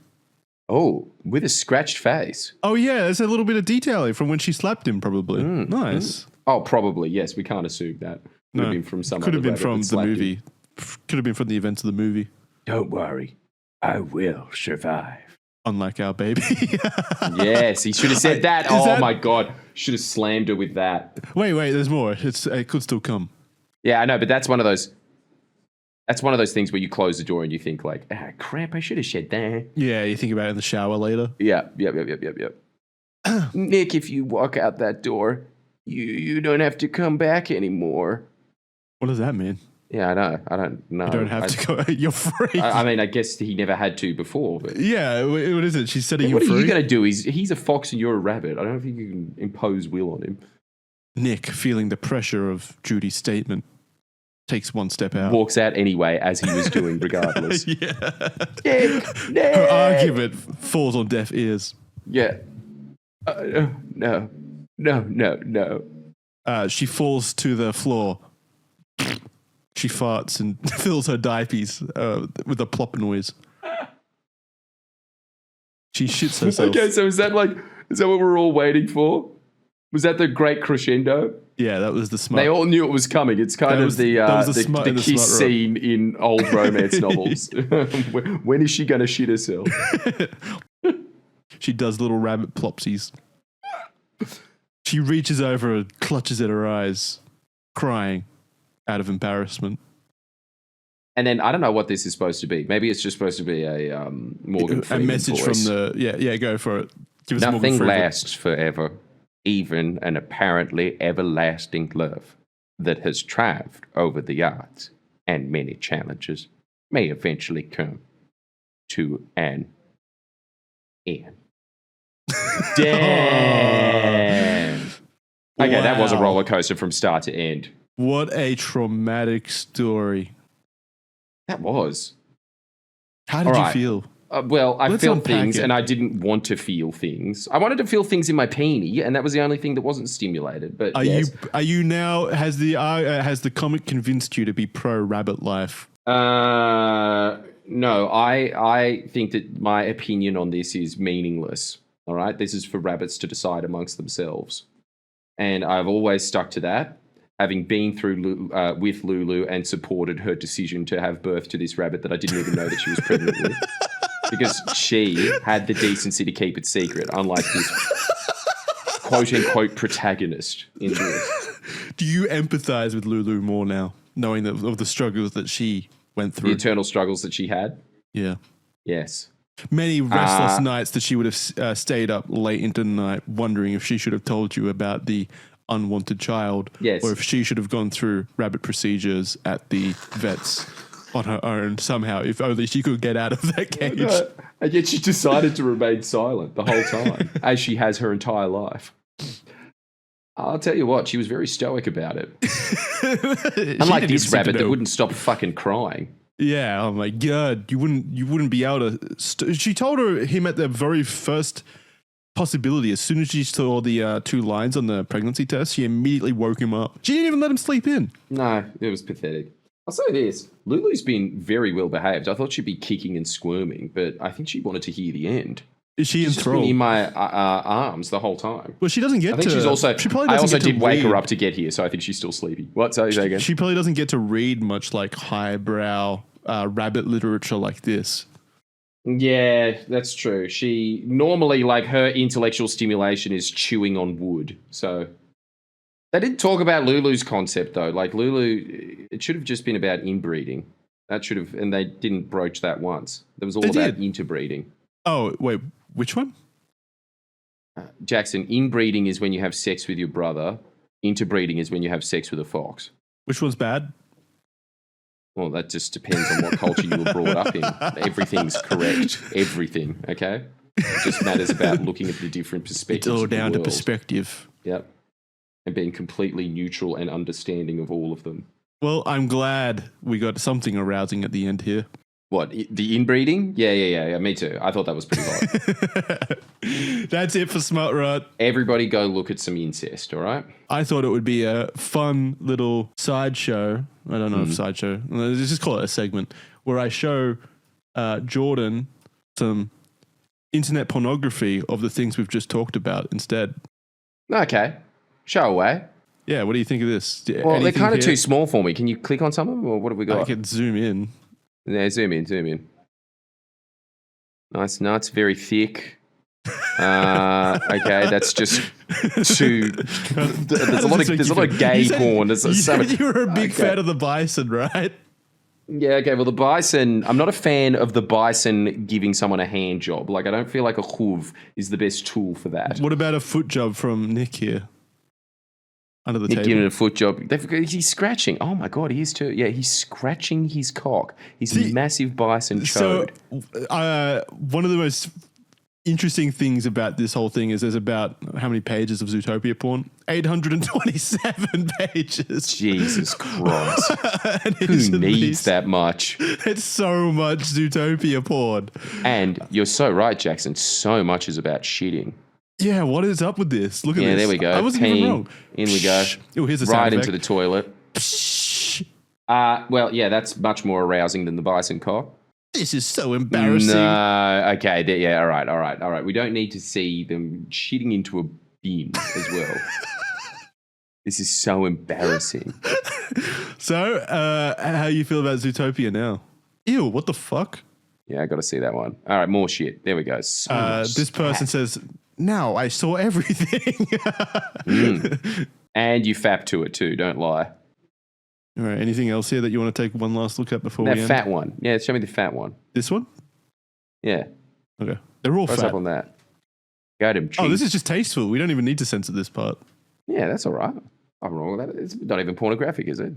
S2: Oh, with a scratched face.
S3: Oh, yeah, there's a little bit of detailing from when she slapped him, probably. Nice.
S2: Oh, probably, yes. We can't assume that. Could have been from some
S3: Could have
S2: other
S3: been
S2: rabbit
S3: from
S2: that
S3: the
S2: slapped him.
S3: movie. Could have been from the events of the movie.
S1: don't worry, I will survive.
S3: Unlike our baby.
S2: Yes, he should have said that.
S3: Is
S2: Oh,
S3: that-
S2: my God. Should have slammed her with that.
S3: Wait, there's more. It could still come.
S2: Yeah, I know, but that's one of those... That's one of those things where you close the door and you think like, crap, I should have said that.
S3: Yeah, you think about it in the shower later.
S2: Yep. Nick, if you walk out that door, you don't have to come back anymore.
S3: What does that mean?
S2: Yeah, I know. I don't know.
S3: You don't have to go. You're free.
S2: I mean, I guess he never had to before. But
S3: Yeah, what is it? She's setting
S2: what
S3: him
S2: are
S3: free.
S2: you going to do? He's a fox and you're a rabbit. I don't think you can impose will on him.
S3: Nick, feeling the pressure of Judy's statement, takes one step out.
S2: Walks out anyway, as he was doing, regardless.
S3: Yeah.
S2: Nick!
S3: Her argument falls on deaf ears.
S2: Yeah.
S1: No, no.
S3: She falls to the floor. She farts and fills her diapers with a plop noise. She shits herself.
S1: Okay, so is that what we're all waiting for? Was that the great crescendo?
S3: Yeah, that was the smart.
S1: They all knew it was coming. It's kind of the kiss
S3: SmutRot.
S1: scene in old romance novels. When is she going to shit herself?
S3: She does little rabbit plopsies. She reaches over and clutches at her eyes, crying out of embarrassment.
S1: And then I don't know what this is supposed to be. Maybe it's just supposed to be a Morgan Freeman
S3: message
S1: voice.
S3: from the go for it. Give us
S1: Nothing
S3: Morgan Freeman.
S1: lasts forever, even an apparently everlasting love that has triumphed over the odds and many challenges may eventually come to an end. Damn. Okay, that was a
S3: Wow.
S1: roller coaster from start to end.
S3: What a traumatic story.
S1: That was.
S3: How did
S1: All
S3: you
S1: right.
S3: feel?
S1: Well, I
S3: Let's
S1: felt
S3: unpack
S1: things,
S3: it.
S1: and I didn't want to feel things. I wanted to feel things in my peenie, and that was the only thing that wasn't stimulated. But
S3: Are you now? Has the comic convinced you to be pro rabbit life?
S1: No, I think that my opinion on this is meaningless. All right, this is for rabbits to decide amongst themselves, and I've always stuck to that. Having been through with Lulu and supported her decision to have birth to this rabbit that I didn't even know that she was pregnant with, because she had the decency to keep it secret, unlike this quote-unquote protagonist in this.
S3: Do you empathize with Lulu more now, knowing that of the struggles that she went
S1: The
S3: through?
S1: eternal struggles that she had?
S3: Yeah.
S1: Yes.
S3: Many restless nights that she would have stayed up late into the night wondering if she should have told you about the unwanted child,
S1: Yes.
S3: or if she should have gone through rabbit procedures at the vets on her own somehow, if only she could get out of that cage.
S1: And yet she decided to remain silent the whole time, as she has her entire life. I'll tell you what, she was very stoic about it. Unlike this rabbit that wouldn't stop fucking crying.
S3: Yeah, oh my god, you wouldn't be able to. She told him at the very first possibility. As soon as she saw the 2 lines on the pregnancy test, she immediately woke him up. She didn't even let him sleep in.
S1: No, it was pathetic. I'll say this, Lulu's been very well behaved. I thought she'd be kicking and squirming, but I think she wanted to hear the end.
S3: Is she
S1: She's just been
S3: enthralled?
S1: in my arms the whole time.
S3: Well, she doesn't get
S1: I think
S3: to.
S1: she's also.
S3: She probably
S1: I
S3: doesn't
S1: also
S3: get to
S1: did wake her
S3: read-
S1: up to get here, so I think she's still sleepy. What? Say again.
S3: She probably doesn't get to read much like highbrow rabbit literature like this.
S1: Yeah, that's true. She normally, like, her intellectual stimulation is chewing on wood. So they didn't talk about Lulu's concept though. Like Lulu, it should have just been about inbreeding. That should have, and they didn't broach that once. It was all
S3: They
S1: about
S3: did.
S1: interbreeding.
S3: Oh wait, which one?
S1: Jackson, inbreeding is when you have sex with your brother. Interbreeding is when you have sex with a fox.
S3: Which one's bad?
S1: Well, that just depends on what culture you were brought up in. Everything's correct. Everything, okay? It just matters about looking at the different
S3: It's
S1: perspectives.
S3: all
S1: of the
S3: down to
S1: world.
S3: perspective.
S1: Yep. And being completely neutral and understanding of all of them.
S3: Well, I'm glad we got something arousing at the end here.
S1: What, the inbreeding? Yeah, me too. I thought that was pretty hot.
S3: That's it for SmutRot.
S1: Everybody go look at some incest, all right?
S3: I thought it would be a fun little sideshow. I don't know if sideshow. Let's just call it a segment where I show Jordan some internet pornography of the things we've just talked about instead.
S1: Okay. Show away.
S3: Yeah, what do you think of this?
S1: Well, they're
S3: Anything
S1: kind of
S3: here?
S1: too small for me. Can you click on some of them, or what have we
S3: I
S1: got?
S3: could zoom in.
S1: Yeah, zoom in. Nice nuts, very thick. Okay, that's just too. There's a lot of gay porn. There's
S3: You
S1: so much-
S3: said you were a big
S1: Okay.
S3: fan of the bison, right?
S1: Yeah, okay. Well, the bison. I'm not a fan of the bison giving someone a hand job. Like, I don't feel like a hoof is the best tool for that.
S3: What about a foot job from Nick here? Under the
S1: Nick
S3: table.
S1: giving it a foot job. He's scratching. Oh my god, he is too. Yeah, he's scratching his cock. He's a massive bison
S3: So,
S1: chode.
S3: one of the most interesting things about this whole thing is there's about how many pages of Zootopia porn? 827 pages.
S1: Jesus Christ.
S3: And
S1: Who
S3: it's at
S1: needs
S3: least-
S1: that much?
S3: It's so much Zootopia porn.
S1: And you're so right, Jackson. So much is about shitting.
S3: Yeah, what is up with this? Look at this.
S2: Yeah, there we go.
S3: I wasn't even
S2: Peeing.
S3: wrong.
S2: In we go.
S3: Oh, here's the
S2: Right
S3: sound
S2: into the
S3: effect.
S2: toilet. Well, yeah, that's much more arousing than the bison cock.
S3: This is so embarrassing.
S2: No, okay, yeah, all right. We don't need to see them shitting into a bin as well. This is so embarrassing.
S3: So, how you feel about Zootopia now? Ew, what the fuck?
S2: Yeah, I got to see that one. All right, more shit. There we go. So much
S3: This person
S2: spat.
S3: says, now I saw everything.
S2: And you fap to it too, don't lie.
S3: All right, anything else here that you want to take one last look at before
S2: That
S3: we end?
S2: fat one. Yeah, show me the fat one.
S3: This one?
S2: Yeah.
S3: Okay. They're all
S2: What's
S3: fat.
S2: up on that? Got him.
S3: Oh, this is just tasteful. We don't even need to censor this part.
S2: Yeah, that's all right. I'm wrong with that. It's not even pornographic, is it?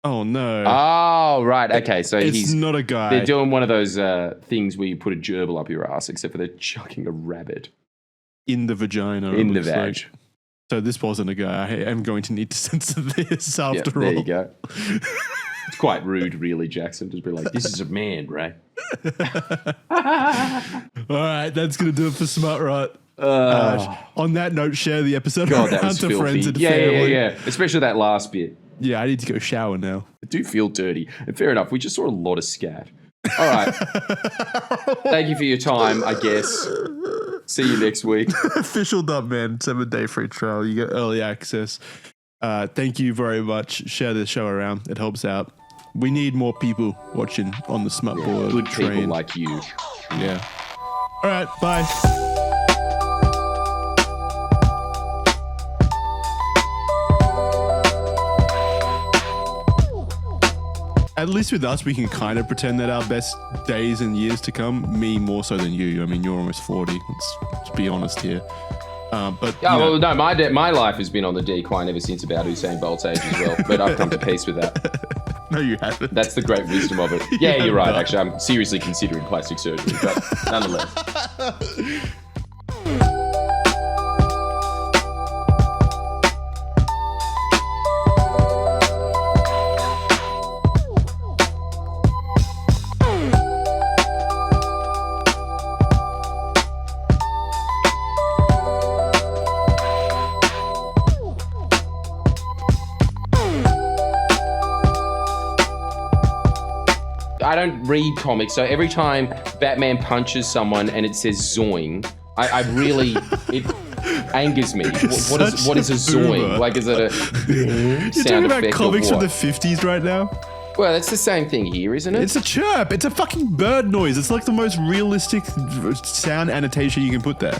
S3: Oh, no.
S2: Oh, right. Okay, so
S3: it's
S2: he's
S3: not a guy.
S2: they're doing one of those things where you put a gerbil up your ass, except for they're chucking a rabbit
S3: in the vagina.
S2: in
S3: it
S2: the
S3: looks
S2: vag.
S3: like. So this wasn't a guy. I am going to need to censor this
S2: Yeah,
S3: after all.
S2: there you go. It's quite rude, really, Jackson. Just be like, this is a man, Ray.
S3: All right, that's going to do it for SmutRot. On that note, share the episode
S2: God, that
S3: around
S2: was
S3: to
S2: filthy.
S3: friends and
S2: Yeah,
S3: family.
S2: yeah. Especially that last bit.
S3: Yeah, I need to go shower now.
S2: I do feel dirty. And fair enough, we just saw a lot of scat. All right. Thank you for your time, I guess. See you next week.
S3: Official Dub Man, 7-day free trial. You get early access. Thank you very much. Share this show around. It helps out. We need more people watching on the Smutboard
S2: Good
S3: train.
S2: people like you.
S3: Yeah. All right, bye. At least with us, we can kind of pretend that our best days and years to come, me more so than you. I mean, you're almost 40. Let's be honest here. But
S2: Oh,
S3: you know,
S2: well, no, my life has been on the decline ever since about Usain Bolt's age as well. But I've come to peace with that.
S3: no, you haven't.
S2: That's the great wisdom of it. Yeah, you're right, actually. I'm seriously considering plastic surgery, but nonetheless. I don't read comics, so every time Batman punches someone and it says zoing, I really, it angers me. What is a zoing?
S3: boomer.
S2: Like, is it a
S3: You're
S2: sound
S3: talking about
S2: effect
S3: comics
S2: or
S3: from the
S2: what?
S3: 50s right now?
S2: Well, that's the same thing here, isn't it?
S3: It's a chirp. It's a fucking bird noise. It's like the most realistic sound annotation you can put there.